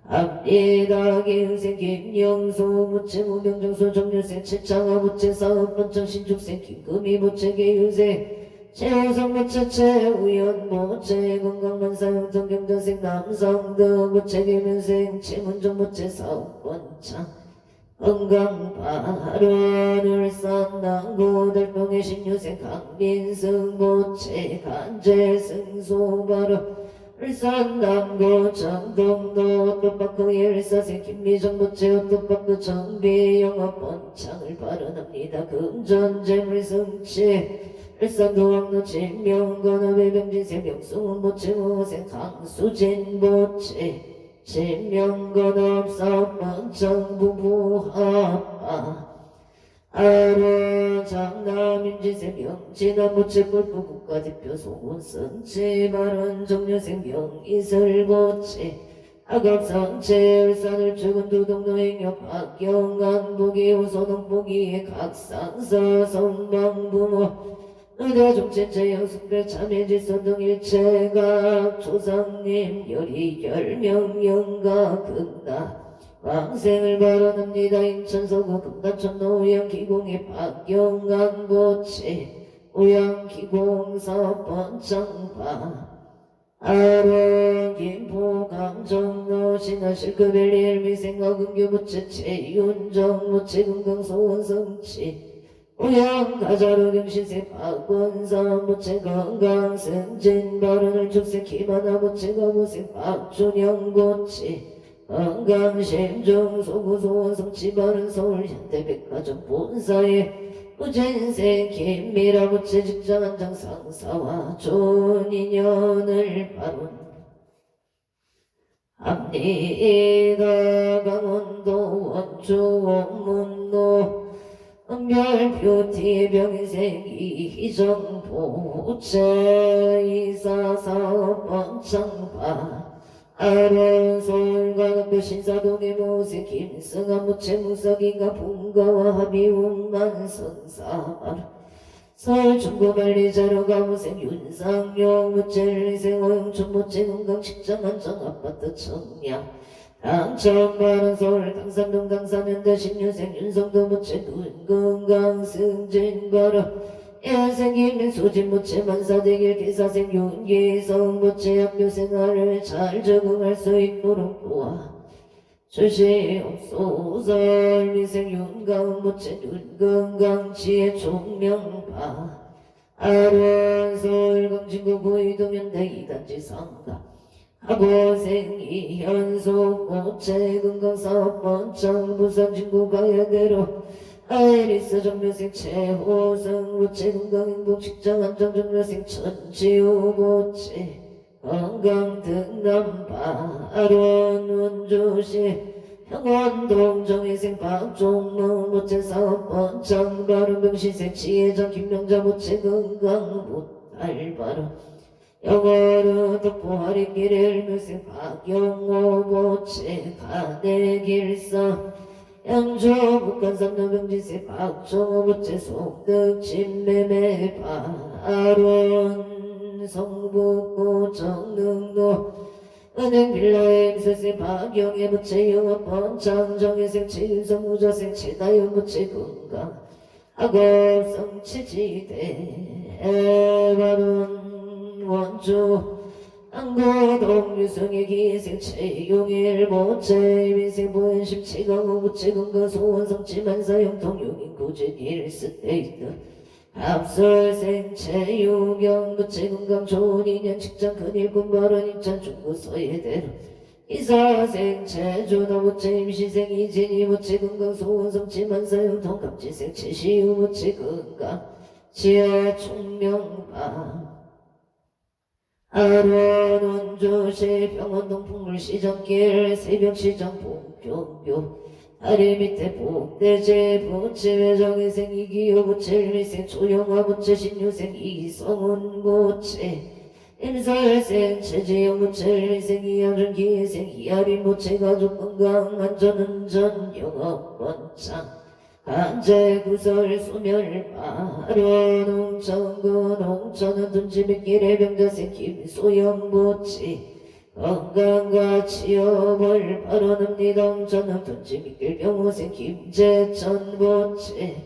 앞리다 기흥생 김영수 모체 무병장수 정유생 최창화 모체 사업 번창 신축생 김금희 모체 개유생 최우성 모체 최우연 모체 건강만사 영통 경자생 남성득 모체 개면생 최문정 모체 사업 번창 건강발언 울산 남구 달동의 신유생 강민승 모체 간재승 소발언 울산 남구 정동도 오토파크 일사생 김미정 모체 오토파크 정비 영업 번창을 발언합니다. 금전재물 성취 울산 도항로 진명건업 배병진생 명승훈 모체 모생 강수진 모체 진명건업 사업 번창 부부합파 아로 장남 임진생 명진한 모체 골프 국가대표 소원성체 발언 정려생 명이슬 모체 악업성체 울산을 죽은 두동노행역 박경강 보기 호소동 보기의 각상서 성방부모 의대종체체 영숙배 참여질선 등 일체각 조상님 열이 열명 영가 금다 왕생을 발언합니다. 인천서구 금단천 노양 기공의 박경강 보체 오양 기공 사업 번창파 아론 김포 강정로 신화실급엘리 엘미생각 은규 모체 최윤정 모체 금강소원 성취 오양 가자로 경신세 박원삼 모체 건강 승진 발언을 축세 기만하 모체 거부생 박준영 모체 건강 심중 소구 소원 성취 발언 서울 현대백화점 본사에 우진생 김미라 모체 직장 안장 상사와 좋은 인연을 발언 압니다 강원도 원주 원문로 별뷰티 병생이 희정보채 이사사업번창파 아론솔과 신사동의 모세 김승아 무채 무석이가 분가와 합의운만 선사발 서울중고관리자료 가무생 윤상용 무채리생 오영춘 무채 건강 직장안정 아파트 청량 당천만원 서울 당산동 당산현대 신유생 윤성도 무채 눈건강 승진가라 야생김 소진 무채 만사대길 기사생 윤기성 무채 학교생활을 잘 적응할 수 있도록 도와 주시옵소서. 미생 윤가은 무채 눈건강 지혜 총명파 아론 서울 강진구 구이동현대 이단지 상가 하고생 이현속 무채 건강사업 번창 부산 진구 가야대로 아이리스 정묘생 최호성 무채 건강행복 직장안정 정묘생 천지우 무채 건강 등남파 아론 원주시 평원동 정혜생 박종무 무채 사업 번창 바른병시생 지혜장 김명자 무채 건강 못알바로 영어로 덕보 하리길의 일묘생 박영호 무채 가내길사 양조 북한삼도병지세 박정호 무채 속득 진매매파 아론 성북구 정릉도 은행빌라의 임세생 박영애 무채 영업 번창 정혜생 최윤성 무자생 최다연 무채 건강 학업성 치지대 에바론 원주 안고동 유성의 기생 최용일 모채 민생 보현심 최강호 무채 건강 소원성 지만사 영통 용인 고진 일스테이트 합설생 최유경 무채 건강 좋은 인연 직장 큰일군 발언 인천 중구 서예대로 이사생 최준호 무채 임시생 이진희 무채 건강 소원성 지만사 영통 갑지생 최시우 무채 건강 지하 총명파 아론 원주시 병원동 풍물시장길 새벽시장 봉교교 다리 밑에 복대제 부채 외정희생 이기호 부채 일미생 조영화 부채 신유생 이성훈 부채 임설생 최지영 부채 일미생 이하준 기생 이하린 부채 가족건강 안전운전 영업번창 간제구설 소멸파 아론 홍천군 홍천은 둔지백길의 병자생 김소영 부채 건강과 치업을 바라옵니다. 홍천은 둔지백길 병호생 김재천 부채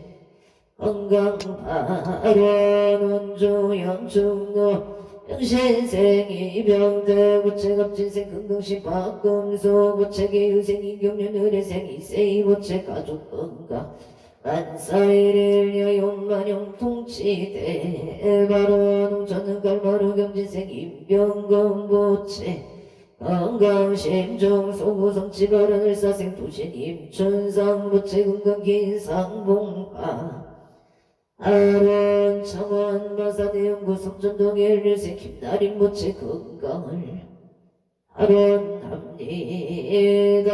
건강파 아론 원주 영충로 병신생 이병대 부채 갑진생 금동신 박금수 부채 계유생 이경련 의뢰생 이세이 부채 가족건강 만사일일 여용만용 통치대 바로 농천은 갈마루 경진생 임병건 부채 건강심중 소구성 치바른 을사생 도신 임춘상 부채 건강 긴상봉파 아론 청원 마사대연구 성전동의 일일생 김나린 부채 건강을 아론 합니다.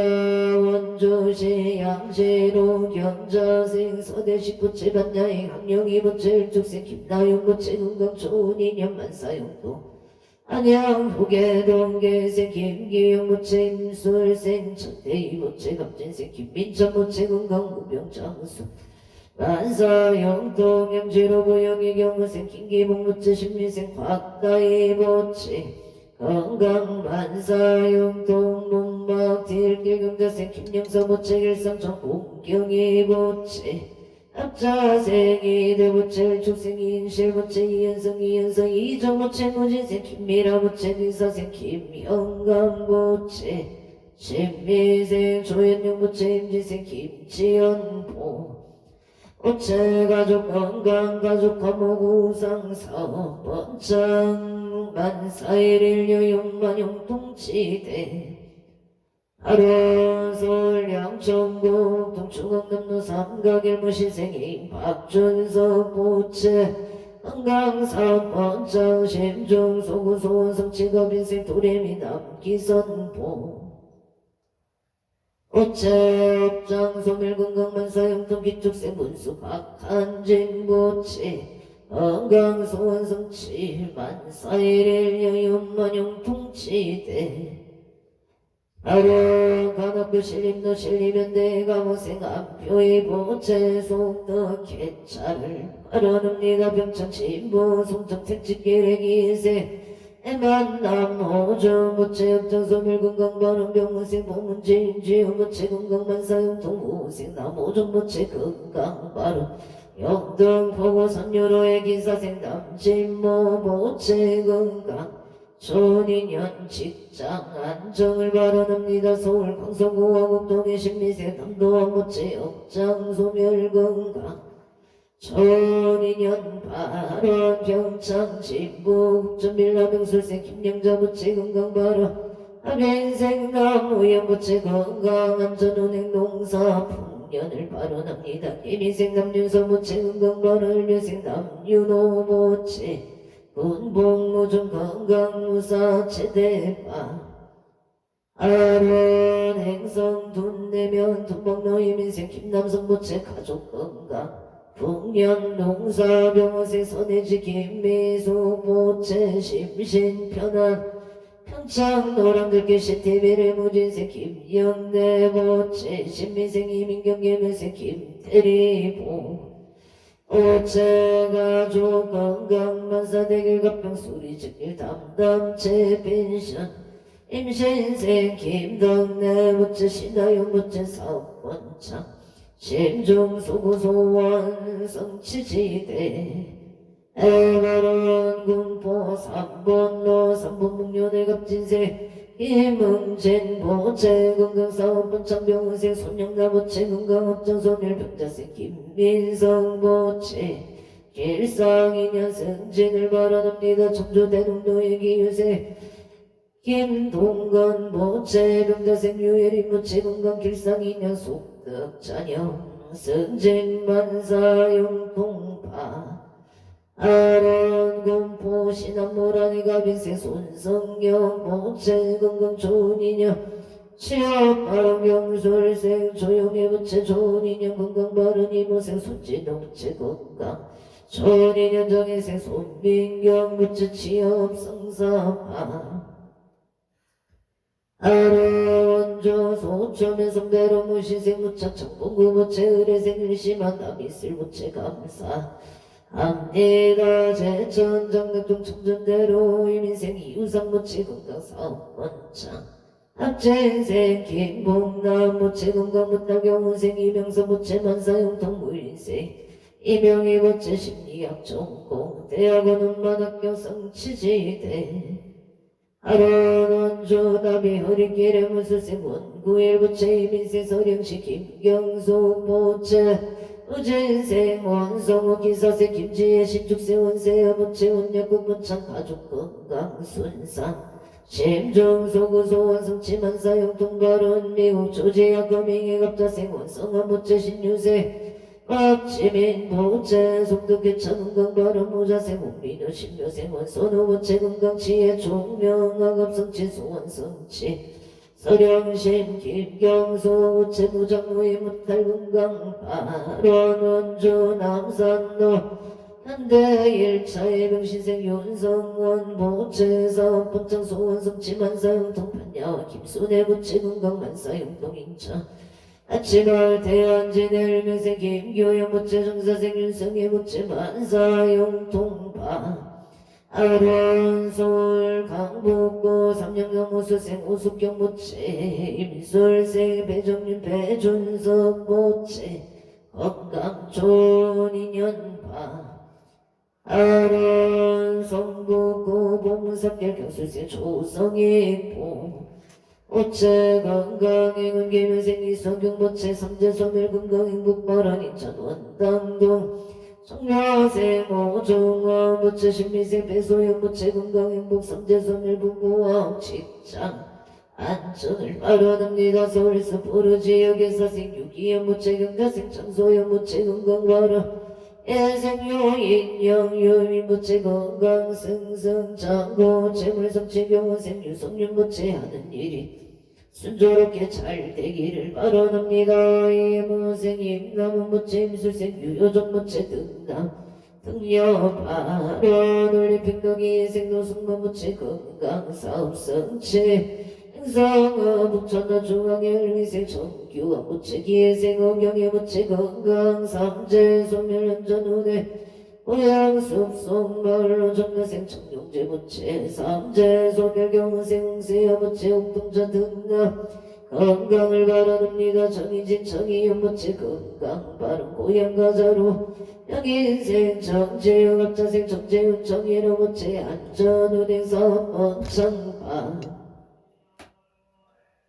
원주시 양재로 경자생 서대식 부채 반야행 학령이 부채 일축생 김나영 부채 건강 좋은 인연 만사용도 안양 후계동 계생 김기용 부채 임술생 천대희 부채 갑진생 김민천 부채 건강 무병장수 만사영동 양재로 부영의 경우생 김기봉 부채 신미생 박다희 부채 건강 만사영동 문막 딜길 경자생 김영서 부채 일상청 공경이 부채 합자생 이대 부채 일축생 이인실 부채 이현성 이현성 이정 부채 무진생 김미라 부채 의사생 김영감 부채 신미생 조현용 부채 임지생 김지연보 부채 가족 건강 가족 화목 우상 사업 번창 만사일일 여용만용 통치대 아론 서울 양천구 동충강남로 삼각일 무신생임 박준석 부채 건강사업 번창 심중 소구 소원성 직업인생 도래미 남기선보 오체업장 소멸건강만사용통 기축생 문수 박한진보체 건강소원성치 만사일일 여윤만용통치대 아령 간업교 신림도 신림현대 가모생 암표의 보체 속도 개차를 바라옵니다 병천 진보 송정 택지계획이세 만남 호주 모체업장 소멸건강반응 병무생 보문진지우 모체 건강만사용 동무생 남호종 모체 건강반응 영등포고 선유로의 기사생 남진모 모체 건강 초인년 직장 안정을 바라옵니다. 서울 광성구와 국동의 신미생 남도와 모체 업장 소멸건강 초인년 발언 평창 진부 국전밀라병술생 김영자 모체 건강 발언 하변생 남우연 모체 건강 안전운행 농사 풍년을 발언합니다. 김희생 남윤서 모체 건강 발언 일묘생 남윤호 모체 군복무중 건강무사 제대파 아론 행성 돈내면 돈먹노임 인생 김남성 모체 가족 건강 풍년 농사병원생 선해지 김미수 모체 심신편안 평창 노랑들길 시티비를 무진생 김영래 모체 신민생 이민경 예면생 김태리보 오체가족 건강만사대길 갑병 소리즉길 담담체 펜션 임신생 김덕래 모체 신하영 모체 사업원창 심중소구소원 성치지대 애가론 군포 3번로 3번 목련의 갑진생 김응진 모체 건강사업본 창병원생 손영나 모체 건강업장 소멸병자생 김민성 모체 길상인연 승진을 바라옵니다. 청주대농도의 기유생 김동건 모체 병자생 유예린 모체 건강 길상인연 속덕자녀 승진만사용통파 아론공포 신암모란의 가빈생 손성경 모체 건강 좋은 인연 취업바람경술생 조용의 모체 좋은 인연 건강 바른 이모생 손진호 모체 건강 좋은 인연 정혜생 손민경 모체 취업 성사파 아론조 소초면 성대로 무신생 무착 청봉구 모체 의뢰생 일심한 남이슬 모체 감사 합니다. 제천 장덕동 청전대로 이민생 이우상 모체 건강사업 원창 합체인생 김봉남 모체 건강 못달경운생 이명서 모체 만사용통 무인생 이명희 모체 심리학 전공 대학원 음반학교 성치지대 아론원조 나비 허리길에 무술생 원구일 모체 이민생 서령시 김경수 모체 우진생 원성우 기사생 김지혜 신축생 원세여 모체 원약국 문창 가족 건강 순상 심정소구소 원성치만사용통 발언 미국 조지아 거밍의 갑자생 원성아 모체 신유생 박지민 모체 속독개차 건강 발언 모자생 원민우 신묘생 원선우 모체 건강치의 총명아 갑성치 소원성치 서령심 김경수 모체 무장무의 무탈건강 발언원주 남산로 현대 1차의 병신생 윤성원 모체 사업본창 소원성치 만사용통 판야와 김순애 모체 건강 만사용통 인차 아침월 대한진의 일명생 김교영 모체 정사생 윤성의 모체 만사용통파 아론서울 강북구 삼령동 오수생 오숙경 모체 임술생 배정윤 배준석 모체 건강 좋은 인연파 아론 성북구 봉사길 경술생 조성익보 모체 건강행운 계면생 이성경 모체 삼재소멸 건강행복바란 인천 원당동 청녀생 오종화 모체 신미생 배소영 모체 건강행복 삼재소멸 부부와 직장 안전을 바라옵니다. 서울서 포르지역의 사생 유기현 모체 경자생 장소영 모체 건강바라 예생요인 영유미 모체 건강 승승 장고 재물성체 병원생 유성윤 모체 하는 일이 순조롭게 잘 되기를 바라옵니다. 이무생임 나무무침 수생 유효종 무채 등남 등려 발현 올림픽덕이 생노승무무채 건강사업성체 행성어 북천도 중앙의 위생 정규와 무채 기회생 어경의 무채 건강삼재 소멸연전운에 고향숲속 마을로 전면생 청룡제 부채 삼재 소멸경생 홍세여 부채 옥동자 등나 건강을 바라옵니다. 정인진 정의연 부채 건강 바른 고향가자로 명인생 정재영 합자생 정재훈 정예로 부채 안전운행사업 원창파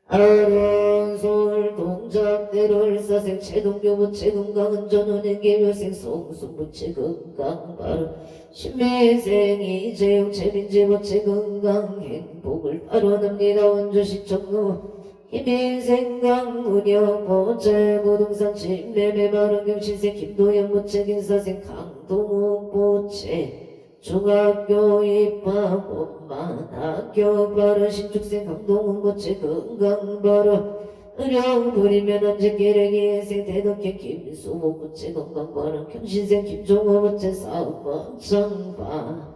아론솔 동작대로 사생 최동교 부채 건강은 전원의 계묘생 송순 부채 건강 바로 신미생 이재용 최민재 부채 건강 행복을 바라옵니다. 원주시 청로 김인생 강운영 부채 부동산 침매매 바른경 신생 김도영 부채 김사생 강동욱 부채 중학교 입학 엄만 학교 바로 신축생 강동훈 부채 건강 바로 의령 부리면 언제기레기 생 대덕현 김수호 부채 건강 바로 경신생 김종호 부채 사업 원청바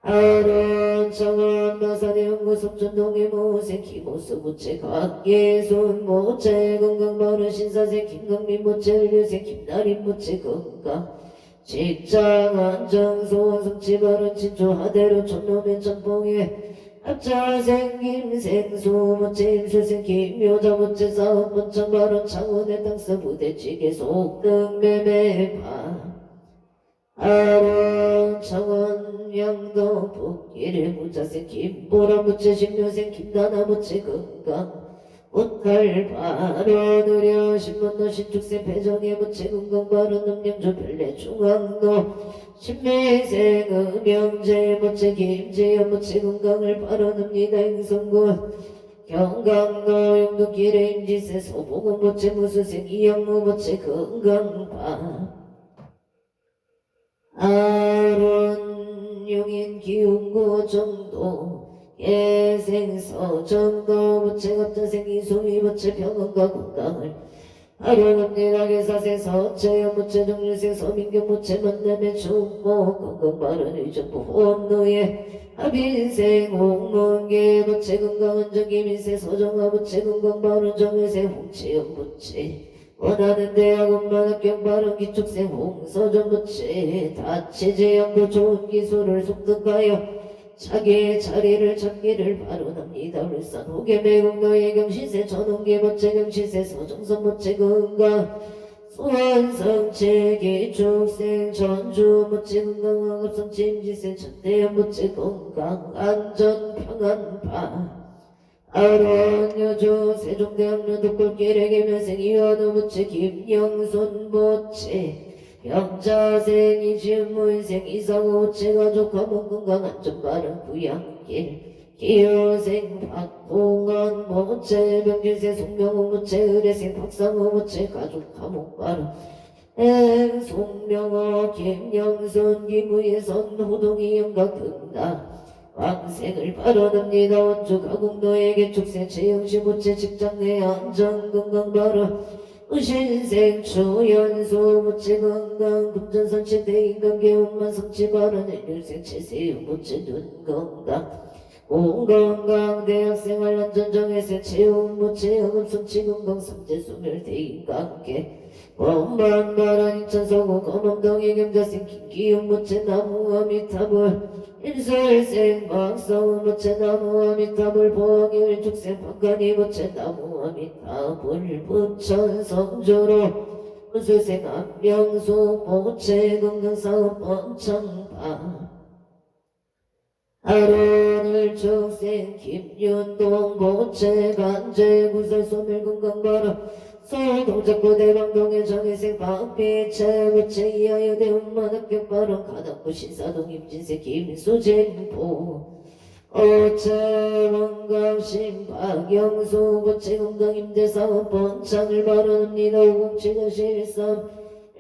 아론 정원 마산의 연구소 전동의 모생 김호수 부채 각계손 부채 건강 바로 신사생 김강민 부채 의료생 김나린 부채 건강 직장 안정소원 성취바른 친조 하대로 촌놈의 전봉에 합자생 김생수 부채 임수생 김묘자 부채 사업 번창 바른 창원의 땅서 부대찌개 속등 매매파 아론 창원 양도 북일의 부자생 김보람 부채 신묘생 김다나 부채 건강 옷갈 바로 느려 신문도 신축생 배정의 부채 건강 바로 능령조 별내 중앙도 신미생 음영제 부채 김재현 부채 건강을 바라옵니다. 행성군 경강도 용두길의 임지세 소보공 부채 무수생 이영무 부채 건강바 아론 용인 기운구 정도 예생서 정도 부채 갑자생 이소미 부채 병원과 건강을 하려옵니다. 계사생 서채연 부채 정률생 서민경 부채 만남의 중목 건강 바른 의정부 호업노예 합인생 홍문계 부채 건강은 정기민생 서정화 부채 건강 바른 정일생 홍채연 부채 원하는 대학 엄만 합격 바른 기축생 홍서정 부채 다체제연구 좋은 기술을 속득하여 자기의 자리를 찾기를 바라옵니다. 울산 호계매공도의 경시세 전홍계 부채 경시세 서정선 부채 건강 소환성체 기축생 전주 부채 건강 왕업성체 임지생 천대연 부채 건강 안전평안파 아론 여주 세종대학교 독골길의 계면생 이완호 부채 김영순 부채 병자생 이지은 무인생 이상호 부채 가족 가문 건강 안전바른 부양길 기호생 박동원 부채 병진생 송명호 부채 의뢰생 박상호 부채 가족 가문 바른 송명호 김영순 김우예선 호동이 영각 등다 왕생을 바라옵니다. 원주 가공도에게 축생 최영시 부채 직장 내 안전 건강 바른 의신생 추연수 부채 건강 금전선체 대인관계 운만 성취 바른 일생 최세유 부채 눈 건강 공건강 대학생활 안전정에서 채용 부채 영업성취 건강 삼재 소멸 대인관계 원반 바른 인천서구 검암동의 경자생 김기용 부채 나무와 미탑을 인설생 박성훈 부채 나무와 미탑을 보학일 축생 박간이 부채 나무와 미탑을 부천 성조로 무수생 안명수 부채 건강사업 번창파 아론을 축생 김윤동 부채 간제 구설 소멸 건강바라 서울동작구 대방동의 정혜생 박비채 부채 이하여 대운만 합격바람 가덕구 신사동 임진세 김수진포 어채 원강신 박영수 부채 건강 임대사업 번창을 바라옵니다. 507013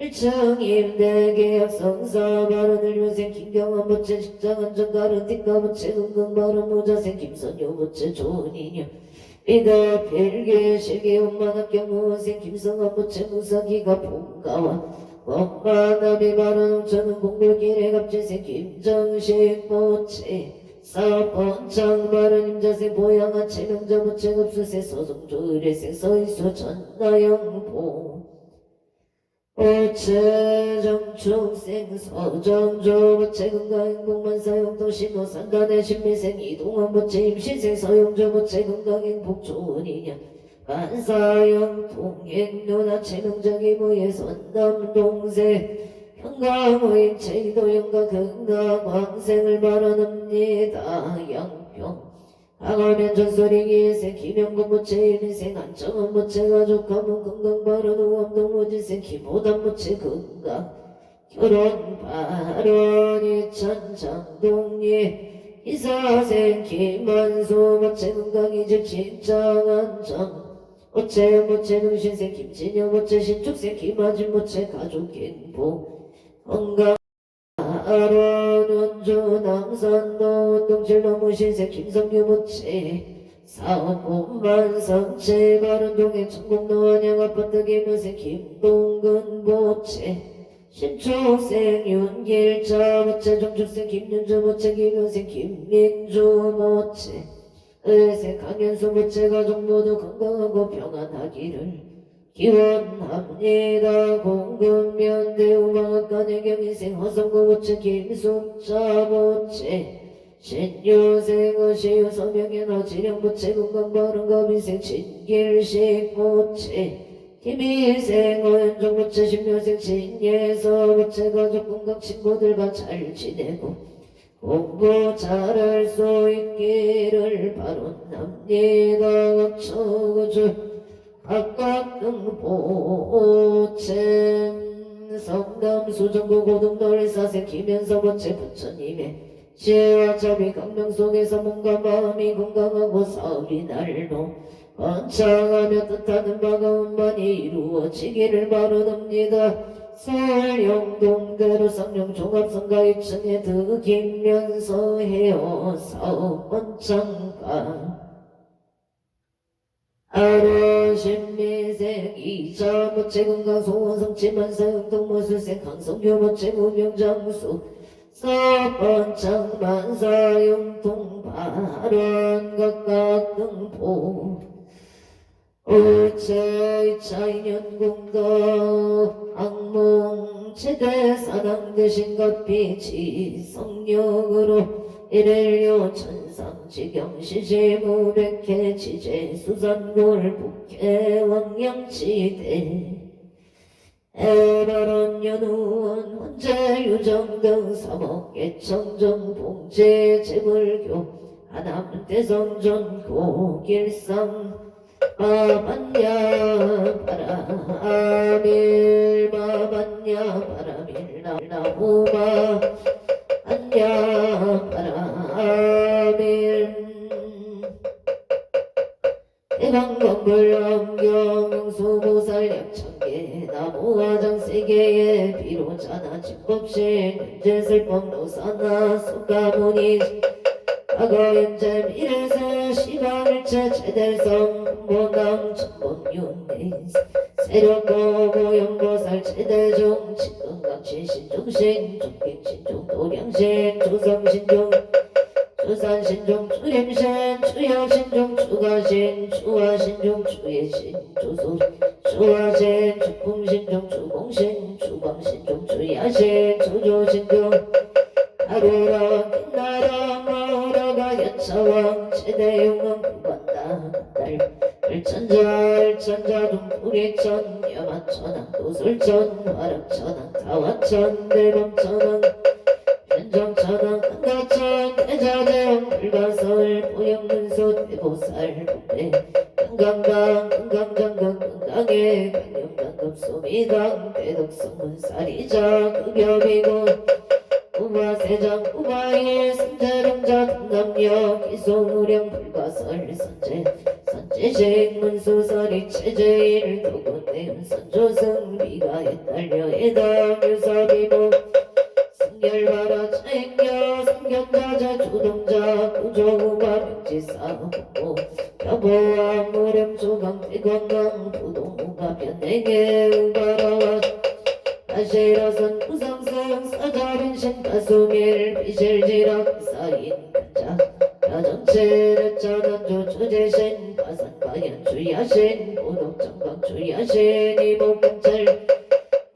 일청임대계약 성사 발언을 요생 김경원 부채 직장은 정가른 뒷가 부채 금금 발언 모자생 김선효 부채 좋은이녀 이다 별개 실계 원만학 경무원생 김성환 부채 무사기가 본가와 원만함이 발언 홍천은 공굴길에 갑질생 김정식 부채 사번창 발언 임자생 보양한 체명자 부채 급수세 서정조 의뢰생 서희수 전나영보 부채정충생 서정조 부채 건강행복만 사용도 신호산단의 신미생 이동원 부채 임신생 서용조 부채 건강행복 좋은이냐 만사형 통행 누나 체명자기 부의 선남동생 형광의 제도 영가 건강왕생을 바라옵니다 양평 항하면 전설이기에생 김영건 부채 일인생 안정원 부채 가족가문 건강 발언 우암동 무지생 김호담 부채 건강 결혼 발언 이천장동리 이사생 김만수 부채 건강 이집 직장안정 부채 능신생 김진영 부채 신축생 김아진 부채 가족 행복 건강 아론 남산도 운동질로 무신세 김성규 부채 사업본만 성채 바른동해 천공로 안양 아파트 김효생 김동근 부채 신축생 윤길자 부채 정축생 김윤주 부채 김효생 김민주 부채 의생 강현수 부채 가족 모두 건강하고 평안하기를 기원합니다. 공급면대 우방학관의 경인생 허성구 부채 김숙자 부채 신유생 어시유 서명현아 지령 부채 건강바른가비생 진길식 부채 김희생 어현종 부채 신묘생 진예서 부채 가족 건강 친구들과 잘 지내고 공부 잘할 수 있기를 바랍니다. 각처구주 각각 등보채 성남 수정구 고등돌 사생 김현서 부채 부처님의 지혜와 자비 강명 속에서 몸과 마음이 건강하고 사업이 날로 번창하며 뜻하는 바가 원만히 이루어지기를 바라옵니다. 서울 영동대로 쌍용 종합성가 2층에 득임면서 헤어 사업 번창가 아로 신미생 이자 부채 건강 소원성치 만사용동 모술생 강성규 부채 무명장수 서번창 만사용동 발언 각각 등보 우체 이차인연공덕 악몽 최대 사당 대신 갓빛이 성령으로 일일요 천상 지경 시시무백해 지제 수산골 북해 왕양지대 에바론 연우원 혼재 유정등 사목개청정 봉제 재물교 하남 대성전 고길상 마반야 바라밀 마반야 바라밀 나무마 안야 바라밀 대방건물 암경 수보살 약천계 나무화장 세계에 비로자나 진법실 현재슬법 노사나 속가문이 과거현재 미래세 시방일체 최대성 모남 천본윤리 세력고 고영보살 최대종 진건강신 신종신 종객신종 도량신 조성신종 조산신종 주림신 주영신종 주가신 주화신종 주예신 조소 주화신 주풍신종 주공신 주광신종 주야신 주조신종 하루라 빛나라 마오라가 여차왕 최대용은 구간다 일천자 동풀이천 여마천왕 도술천 화락천왕 타화천 대범천왕 현정천왕 한가천 대자대왕 불가설 보영문소 대보살 복대 금강당 금강장극 금강에 강령당급 소미당 대덕성문살이자 급여비고 우바세장 우바일 선제동자 동남역 기소무령 불가설 선제식 문수설이 체제일 도군내음 선조승 비가에 딸려 애당 유사비보 승결바라 챙겨 승견자자 주동자 구조우바 명지사 국보 여보와 무렴 조강 대건강 부동우바 변행에 우바라와 다시라선 우상승 사자빈신 가수밀 비실지락 사인 간자 야정체를 짜단조 주제신 가산바연 주야신 고독정강 주야신 이복근찰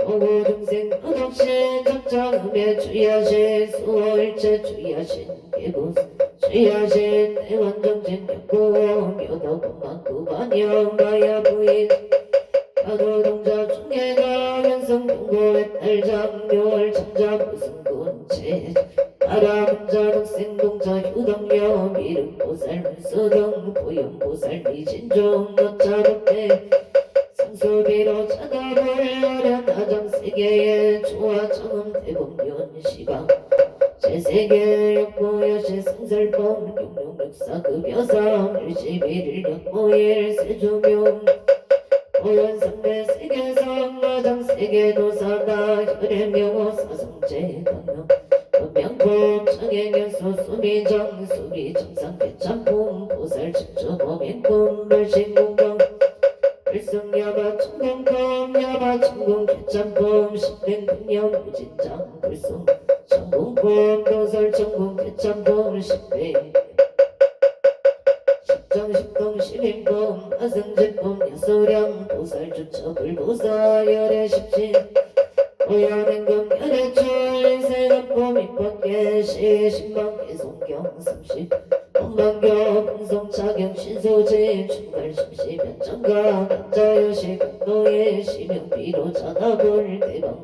오고중생 도덕신 적장음의 주야신 수월체 주야신 개구 주야신 대원정진 역고 묘덕만구반영 가야부인 가도동자 중계가 연성 동고의 딸장 묘월 청자 무승군체 아라문자 독생동자 휴덕여 미륵보살 문수등 보현보살 미진종 너자롭대 성수비로 차다볼 어련 아장세계의 조화정음 대범연시방 제세계 역보여시 성설범 용룡육사급여삼 일시비를 역보일 세조명 오연성대 세계성 마장 세계도사다 혈의명호 사성제 강명 법명법 청행연수 수미정 수비정상 개참품 보살 직조범행품 벌신공경 불승야바 천공품 야바 천공 개참품 십행분념 무진장 불승 천공품 도설 천공 개참품 십행 십정십동 십인품 아승제품 야소량 보살주처 불보사 열애십신 오야맹금 열애출 세간품 입법계 시신방계 송경 삼십 엄방교 풍성차경 신소제 충갈심시 변정가 남자여시 공도의 시명비로 자다볼 대방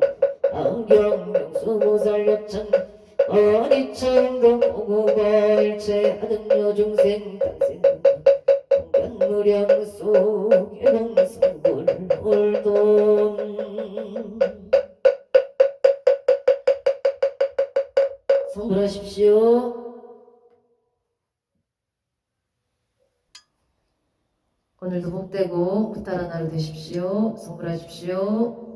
아은경 명수보살 역정 어리청동 오구가 일체 하등여 중생 당생 공견무량 속에 동성불 홀돈 성불하십시오. 오늘도 복되고 무탈한 하루 되십시오. 성불하십시오.